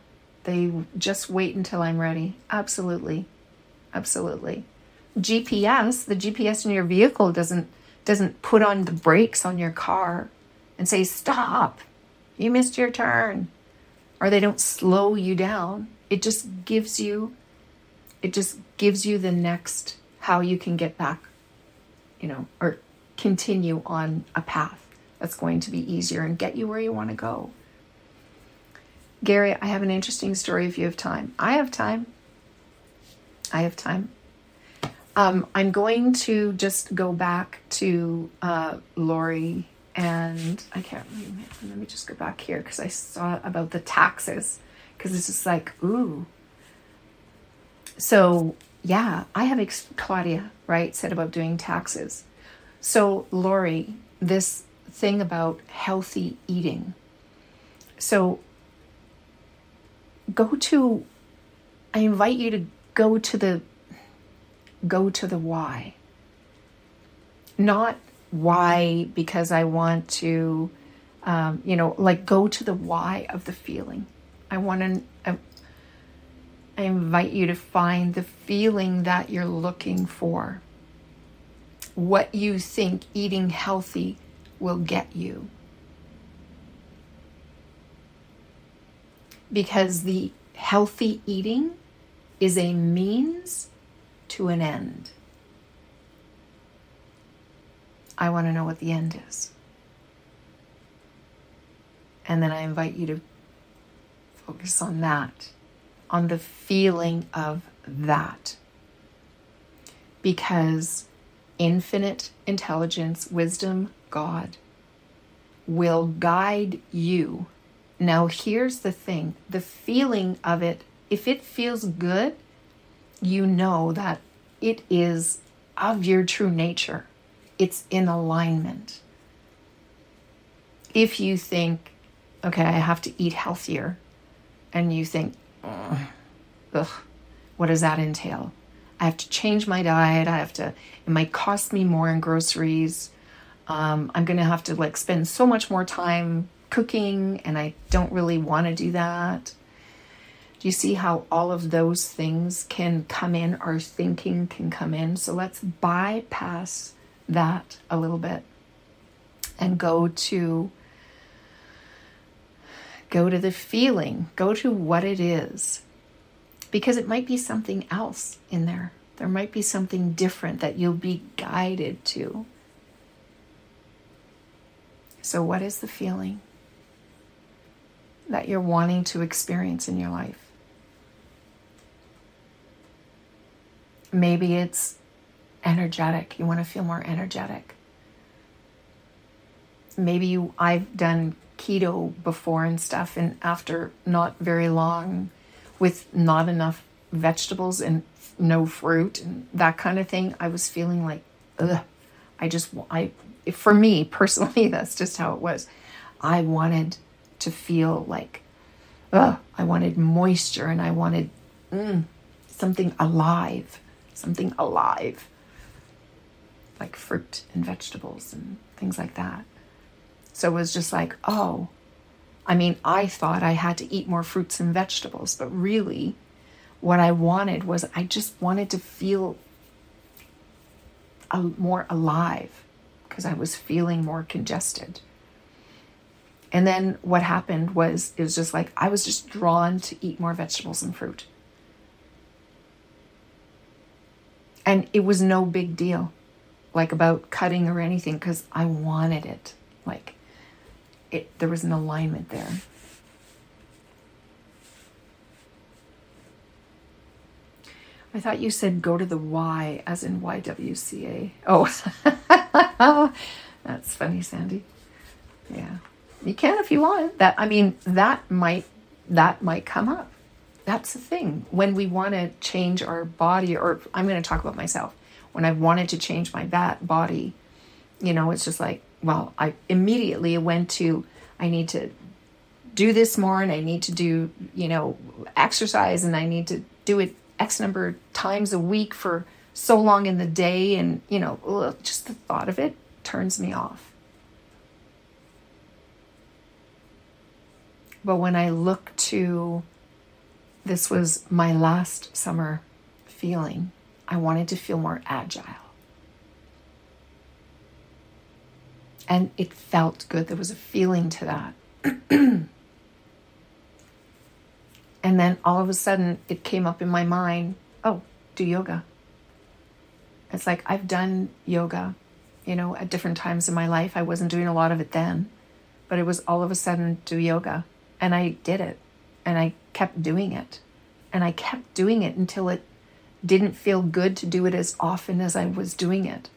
A: they just wait until I'm ready. Absolutely. The GPS in your vehicle doesn't put on the brakes on your car and say, stop, you missed your turn. Or they don't slow you down. It just gives you the next, how you can get back, or continue on a path that's going to be easier and get you where you want to go. Gary, I have an interesting story if you have time. I have time. I have time. I'm going to just go back to Lori, and I can't remember. Let me just go back here because I saw about the taxes, because it's just like, ooh. So yeah, I have Claudia, right, said about doing taxes. So Lori, this thing about healthy eating. So I invite you to go to the why. Not why because I want to, go to the why of the feeling. I invite you to find the feeling that you're looking for. What you think eating healthy will get you. Because the healthy eating is a means to an end. I want to know what the end is. And then I invite you to focus on that, on the feeling of that. Because infinite intelligence, wisdom, God will guide you. Now here's the thing, the feeling of it, if it feels good, you know that it is of your true nature. It's in alignment. If you think, okay, I have to eat healthier, and you think, ugh, what does that entail? I have to change my diet. It might cost me more in groceries. I'm going to have to spend so much more time cooking, and I don't really want to do that. Do you see how all of those things can come in? Our thinking can come in. So let's bypass that a little bit and go to the feeling, go to what it is. Because it might be something else in there. There might be something different that you'll be guided to. So what is the feeling that you're wanting to experience in your life? Maybe it's energetic. You want to feel more energetic. Maybe I've done keto before and stuff, and after not very long, with not enough vegetables and no fruit and that kind of thing, I was feeling like, ugh. For me personally, that's just how it was. I wanted to feel like, ugh, I wanted moisture, and I wanted something alive, like fruit and vegetables and things like that. So it was just like, I thought I had to eat more fruits and vegetables, but really what I wanted was I just wanted to feel more alive because I was feeling more congested. And then what happened was, it was just like I was just drawn to eat more vegetables and fruit. And it was no big deal, about cutting or anything, because I wanted it. There was an alignment there. I thought you said go to the Y, as in YWCA. Oh, that's funny, Sandy. Yeah, you can if you want. That might come up. That's the thing. When we want to change our body, or I'm going to talk about myself. When I wanted to change my body, it's just like, well, I immediately went to, I need to do this more, and I need to do, exercise, and I need to do it X number of times a week for so long in the day. And, just the thought of it turns me off. But when I look to, this was my last summer feeling, I wanted to feel more agile. And it felt good. There was a feeling to that. And then all of a sudden it came up in my mind, do yoga. It's like I've done yoga, at different times in my life. I wasn't doing a lot of it then, but it was all of a sudden do yoga. And I did it. and I kept doing it. And I kept doing it until it didn't feel good to do it as often as I was doing it.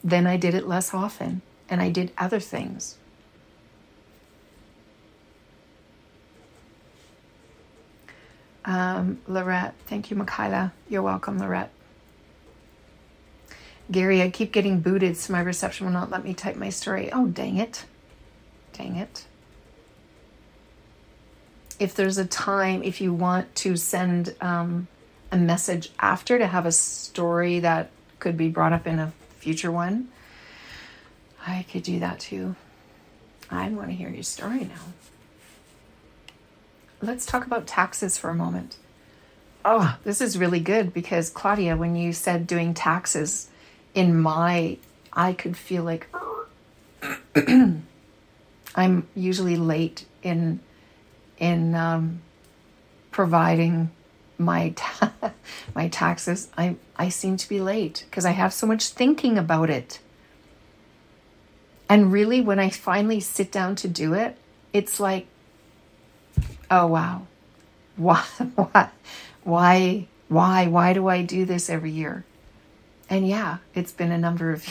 A: Then I did it less often, and I did other things. Lorette, thank you, Michaela. You're welcome, Lorette. Gary, I keep getting booted, so my reception will not let me type my story. Oh, dang it. Dang it. If there's a time, if you want to send a message after to have a story that could be brought up in a future one, I could do that too. I want to hear your story now. Let's talk about taxes for a moment. Oh, this is really good because Claudia, when you said doing taxes, I could feel like I'm usually late in providing my taxes. I seem to be late because I have so much thinking about it. And really, when I finally sit down to do it, it's like, oh wow, why do I do this every year? And yeah, it's been a number of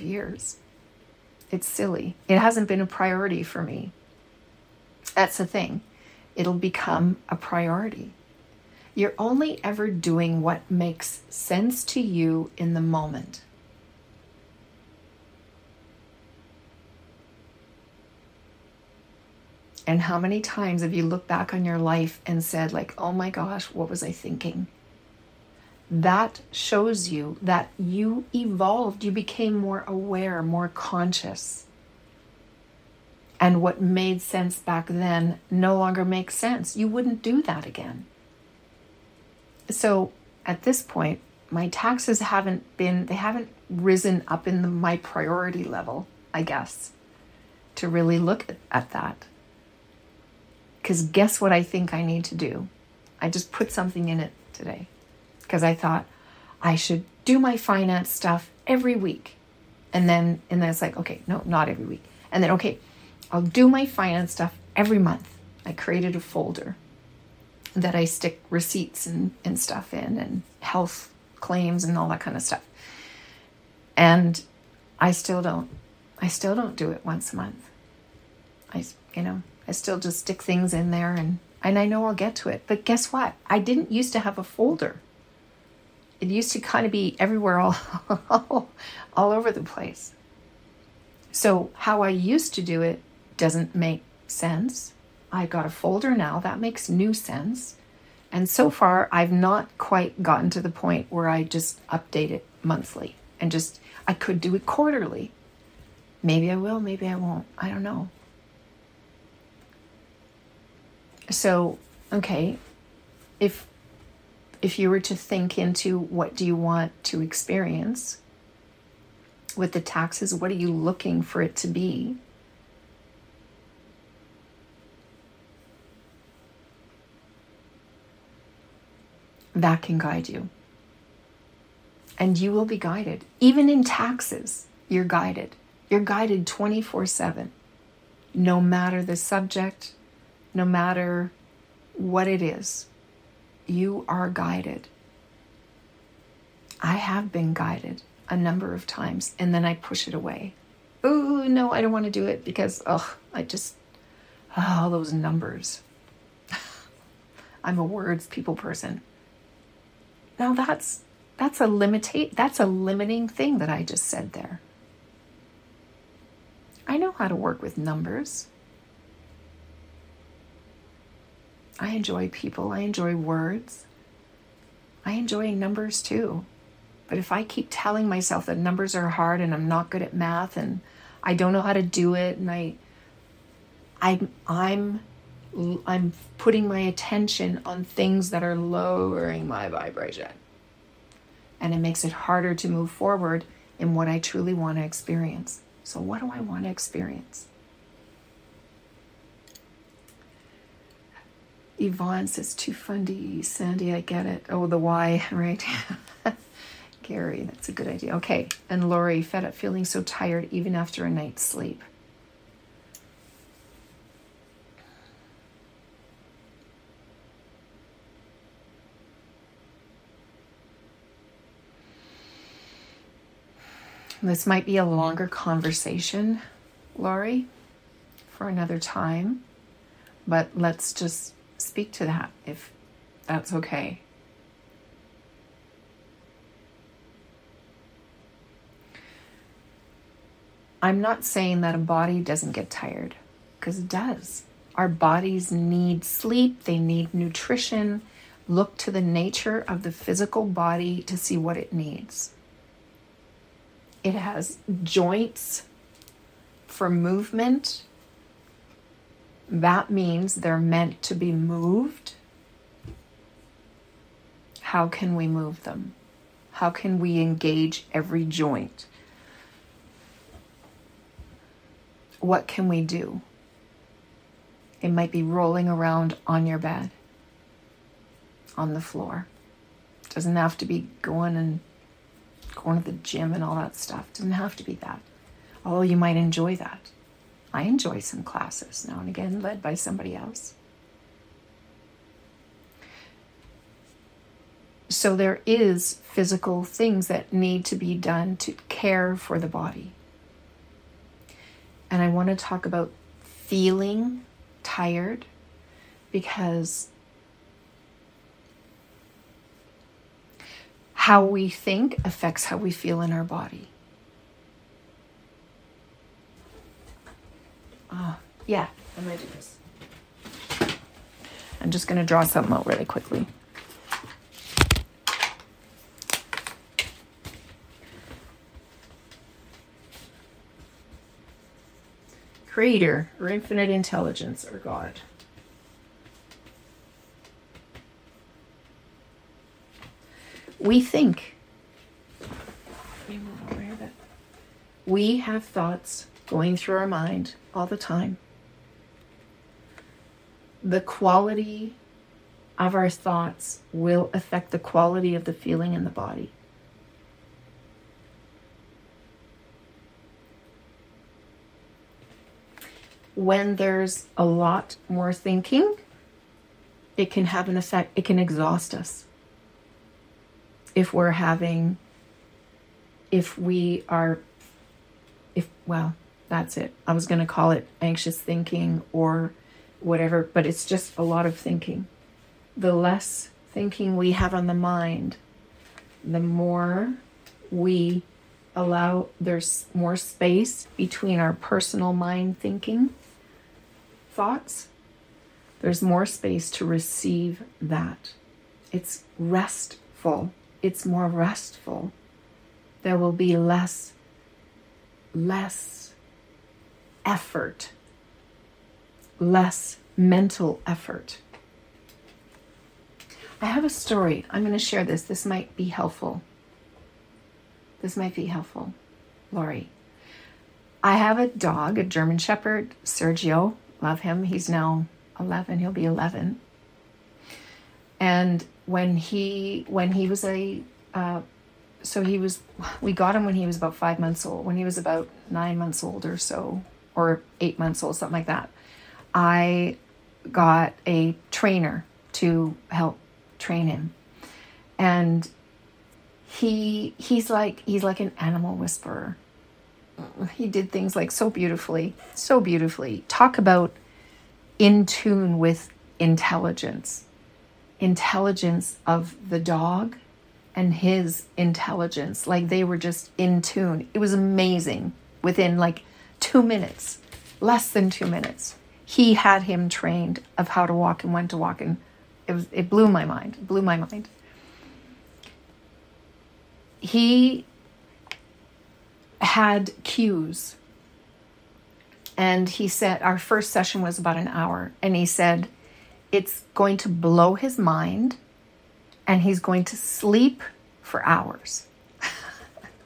A: years. It's silly. It hasn't been a priority for me. That's the thing. It'll become a priority. You're only ever doing what makes sense to you in the moment. And how many times have you looked back on your life and said, like, oh my gosh, what was I thinking? That shows you that you evolved. You became more aware, more conscious. And what made sense back then no longer makes sense. You wouldn't do that again. So at this point, my taxes haven't risen up in my priority level, I guess, to really look at that. Because guess what I think I need to do? I just put something in it today. Because I thought I should do my finance stuff every week. And then it's like, okay, no, not every week. And then, okay, I'll do my finance stuff every month. I created a folder that I stick receipts and stuff in and health claims and all that kind of stuff. And I still don't do it once a month. I still just stick things in there and I know I'll get to it. But guess what? I didn't used to have a folder. It used to kind of be everywhere, all over the place. So how I used to do it doesn't make sense. I got a folder now that makes new sense. And so far, I've not quite gotten to the point where I just update it monthly and I could do it quarterly. Maybe I will, maybe I won't. I don't know. So, okay, if you were to think into what do you want to experience with the taxes, what are you looking for it to be? That can guide you. And you will be guided. Even in taxes, you're guided. You're guided 24/7. No matter the subject, no matter what it is, you are guided. I have been guided a number of times, and then I push it away. Oh, no, I don't want to do it because, all those numbers. I'm a words people person. Now that's a limiting thing that I just said there. I know how to work with numbers. I enjoy people. I enjoy words. I enjoy numbers too. But if I keep telling myself that numbers are hard and I'm not good at math and I don't know how to do it and I'm putting my attention on things that are lowering my vibration. And it makes it harder to move forward in what I truly want to experience. So what do I want to experience? Yvonne says, too fundy. Sandy, I get it. Oh, the why, right? Gary, that's a good idea. Okay. And Lori, fed up feeling so tired even after a night's sleep. This might be a longer conversation, Lori, for another time, but let's just speak to that if that's okay. I'm not saying that a body doesn't get tired, because it does. Our bodies need sleep, they need nutrition. Look to the nature of the physical body to see what it needs. It has joints for movement. That means they're meant to be moved. How can we move them? How can we engage every joint? What can we do? It might be rolling around on your bed, on the floor. It doesn't have to be going to the gym and all that stuff. It doesn't have to be that. Although you might enjoy that. I enjoy some classes now and again, led by somebody else. So there is physical things that need to be done to care for the body. And I want to talk about feeling tired, because how we think affects how we feel in our body. Yeah, I'm going to do this. I'm just going to draw something out really quickly. Creator, or infinite intelligence, or God. We think. Let me move over here a bit. We have thoughts going through our mind all the time. The quality of our thoughts will affect the quality of the feeling in the body. When there's a lot more thinking, it can have an effect. It can exhaust us. That's it. I was going to call it anxious thinking or whatever, but it's just a lot of thinking. The less thinking we have on the mind, the more we allow, there's more space between our personal mind thinking thoughts. There's more space to receive that. It's restful. It's more restful. There will be less effort, less mental effort. I have a story. I'm going to share this. This might be helpful. Lori. I have a dog, a German Shepherd, Sergio. Love him. He's now 11. He'll be 11. And when he was we got him when he was about 5 months old. When he was about 9 months old or so, or 8 months old, something like that, I got a trainer to help train him. And he's like an animal whisperer. He did things like so beautifully. Talk about in tune with intelligence of the dog and his intelligence. Like they were just in tune. It was amazing. Within like 2 minutes, less than 2 minutes, he had him trained of how to walk and when to walk. And it blew my mind. He had cues, and he said our first session was about an hour, and he said it's going to blow his mind and he's going to sleep for hours.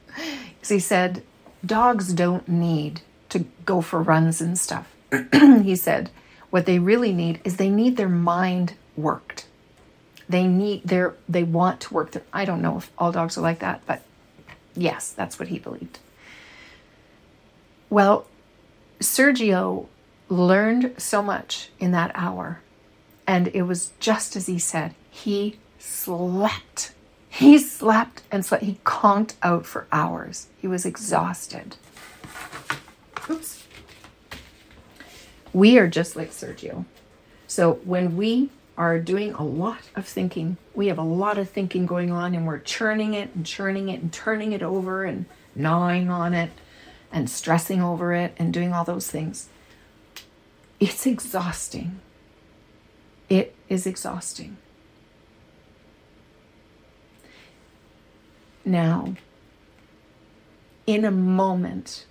A: Because he said dogs don't need to go for runs and stuff. He said what they really need is they need their mind worked. They want to work. I don't know if all dogs are like that, but yes, that's what he believed. Well, Sergio learned so much in that hour, and it was just as he said. He slept He slept and slept. He conked out for hours. He was exhausted. Oops. We are just like Sergio. So when we are doing a lot of thinking, we have a lot of thinking going on, and we're churning it and churning it and turning it over and gnawing on it and stressing over it and doing all those things. It's exhausting. It is exhausting. Now, in a moment,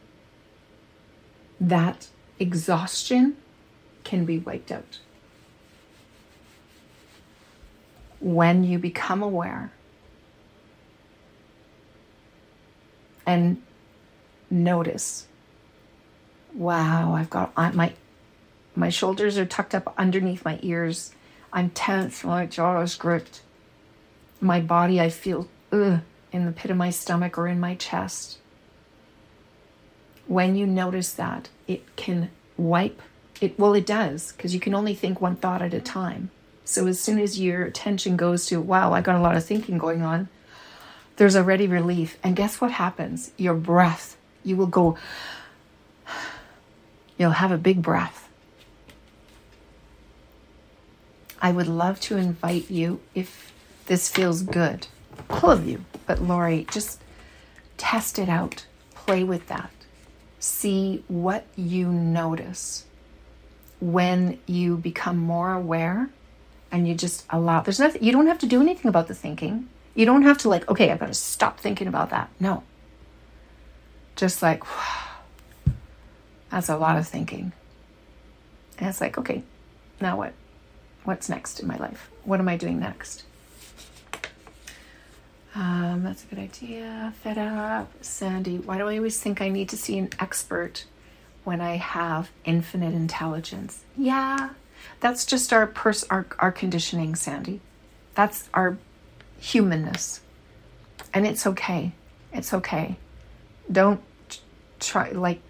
A: that exhaustion can be wiped out. When you become aware and notice, wow, I've got my shoulders are tucked up underneath my ears. I'm tense, my jaw is gripped. My body, I feel in the pit of my stomach or in my chest. When you notice that, it can wipe it. Well, it does, because you can only think one thought at a time. So as soon as your attention goes to, wow, I got a lot of thinking going on, there's already relief. And guess what happens? Your breath, you will go, you'll have a big breath. I would love to invite you, if this feels good, all of you, but Lori, just test it out. Play with that. See what you notice when you become more aware and you just allow. There's nothing, you don't have to do anything about the thinking. You don't have to like, okay, I've got to stop thinking about that. No. Just like, that's a lot of thinking. And it's like, okay, now what? What's next in my life? What am I doing next? That's a good idea. Fed up. Sandy, why do I always think I need to see an expert when I have infinite intelligence? Yeah, that's just our conditioning, Sandy. That's our humanness. And it's okay. It's okay. Don't try, like,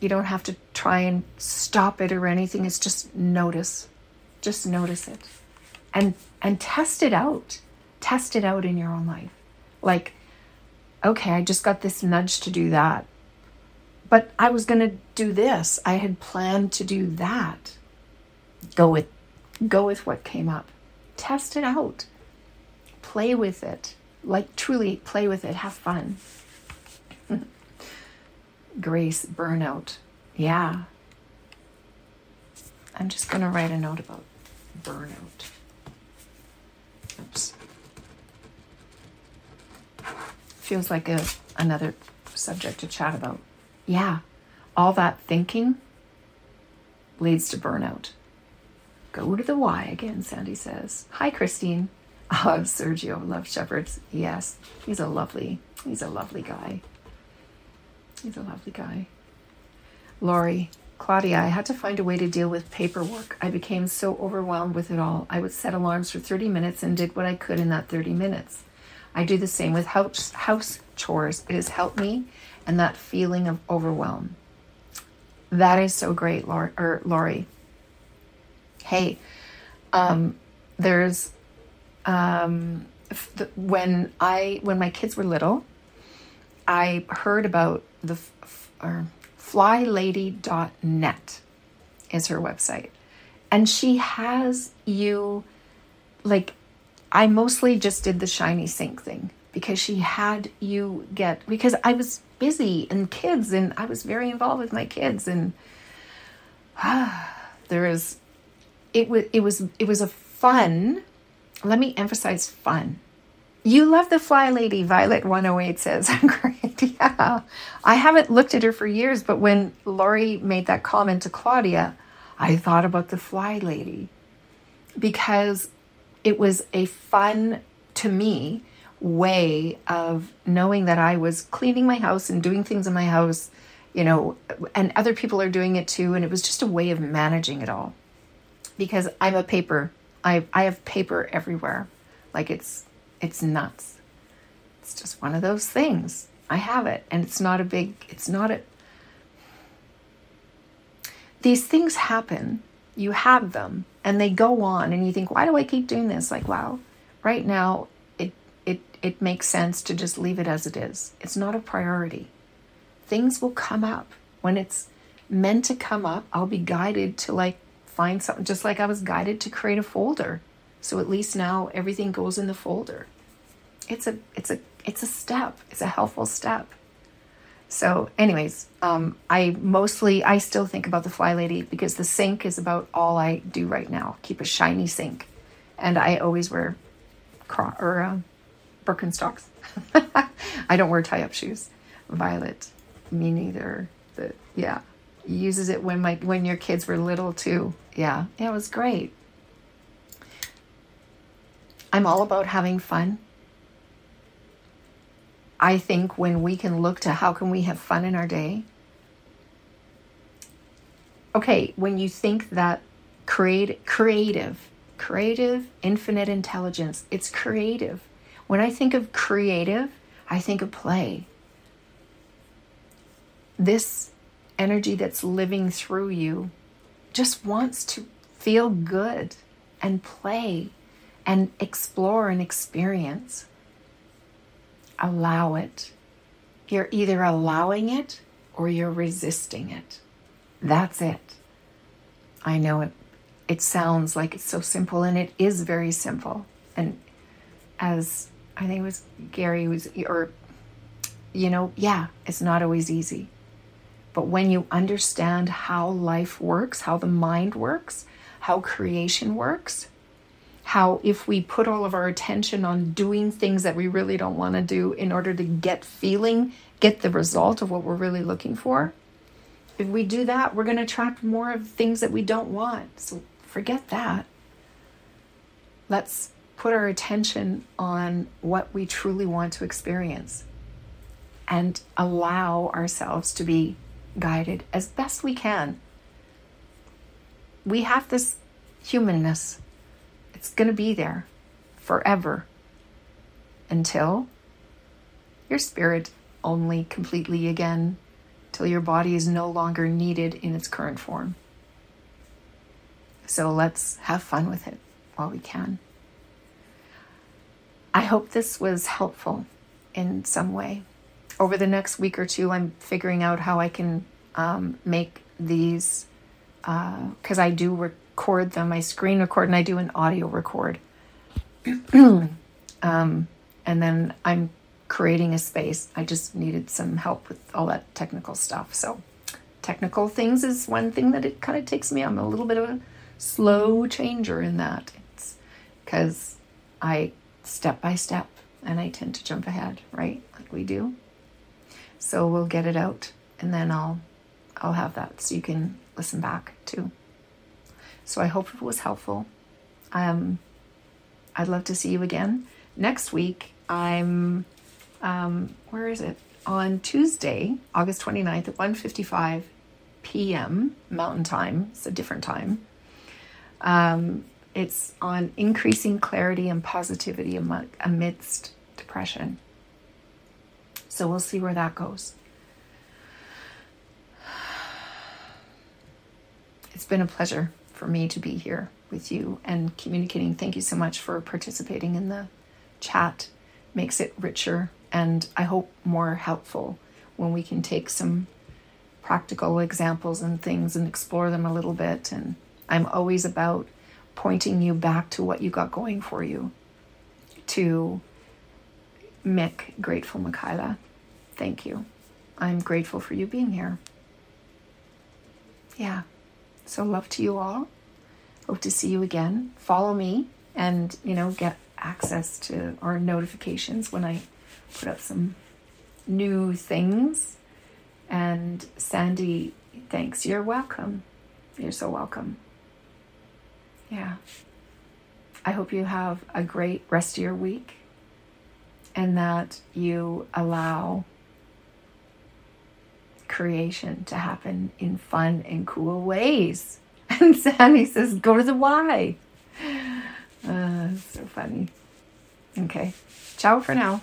A: you don't have to try and stop it or anything. It's just notice. Just notice it. And test it out. Test it out in your own life. Like, okay, I just got this nudge to do that. But I was going to do this. I had planned to do that. Go with what came up. Test it out. Play with it. Like, truly play with it. Have fun. Grace, burnout. Yeah. I'm just going to write a note about burnout. Oops. Feels like another subject to chat about. Yeah, all that thinking leads to burnout. Go to the why again, Sandy says. Hi, Christine. Oh, Sergio, love shepherds. Yes, he's a lovely guy. He's a lovely guy. Lori, Claudia, I had to find a way to deal with paperwork. I became so overwhelmed with it all. I would set alarms for 30 minutes and did what I could in that 30 minutes. I do the same with house chores. It has helped me, and that feeling of overwhelm. That is so great, Lori. Hey, there's when my kids were little, I heard about the flylady.net is her website, and she has you like. I mostly just did the shiny sink thing because she had you because I was busy and kids, and I was very involved with my kids, and it was a fun, let me emphasize fun. You love the Fly Lady, Violet 108 says. Great, yeah. I haven't looked at her for years, but when Lori made that comment to Claudia, I thought about the Fly Lady because it was a fun, to me, way of knowing that I was cleaning my house and doing things in my house, and other people are doing it too. And it was just a way of managing it all. Because I'm a paper, I have paper everywhere. Like it's nuts. It's just one of those things. I have it. And these things happen. You have them and they go on and you think, why do I keep doing this? Like, wow, right now it makes sense to just leave it as it is. It's not a priority. Things will come up. When it's meant to come up, I'll be guided to like find something, just like I was guided to create a folder. So at least now everything goes in the folder. It's a step. It's a helpful step. So anyways, I still think about the Fly Lady because the sink is about all I do right now. Keep a shiny sink. And I always wear Birkenstocks. I don't wear tie-up shoes. Violet, me neither. But yeah, uses it when your kids were little too. Yeah, it was great. I'm all about having fun. I think when we can look to how can we have fun in our day. Okay, when you think that creative, infinite intelligence, it's creative. When I think of creative, I think of play. This energy that's living through you just wants to feel good and play and explore and experience. Allow it. You're either allowing it or you're resisting it. That's it. I know it sounds like it's so simple, and it is very simple. And as I think it was Gary it's not always easy. But when you understand how life works, how the mind works, how creation works, how if we put all of our attention on doing things that we really don't want to do in order to get the result of what we're really looking for, if we do that, we're going to attract more of things that we don't want. So forget that. Let's put our attention on what we truly want to experience and allow ourselves to be guided as best we can. We have this humanness. It's going to be there forever until your spirit only completely again, till your body is no longer needed in its current form. So let's have fun with it while we can. I hope this was helpful in some way. Over the next week or two, I'm figuring out how I can make these, because I do record them. I screen record and I do an audio record. And then I'm creating a space. I just needed some help with all that technical stuff. So technical things is one thing that it kind of takes me. I'm a little bit of a slow changer in that. It's because I step by step and I tend to jump ahead, right? Like we do. So we'll get it out and then I'll have that so you can listen back too. So I hope it was helpful. I'd love to see you again. Next week, I'm, where is it? On Tuesday, August 29th at 1:55 p.m. Mountain Time. It's a different time. It's on increasing clarity and positivity amidst depression. So we'll see where that goes. It's been a pleasure for me to be here with you and communicating. Thank you so much for participating in the chat. Makes it richer and I hope more helpful when we can take some practical examples and things and explore them a little bit. And I'm always about pointing you back to what you got going for you. To Mick, grateful Michaela. Thank you. I'm grateful for you being here. Yeah. So love to you all. Hope to see you again. Follow me and, get access to our notifications when I put up some new things. And Sandy, thanks. You're welcome. You're so welcome. Yeah. I hope you have a great rest of your week and that you allow creation to happen in fun and cool ways. And Sandy says, go to the Y. So funny. Okay. Ciao for now.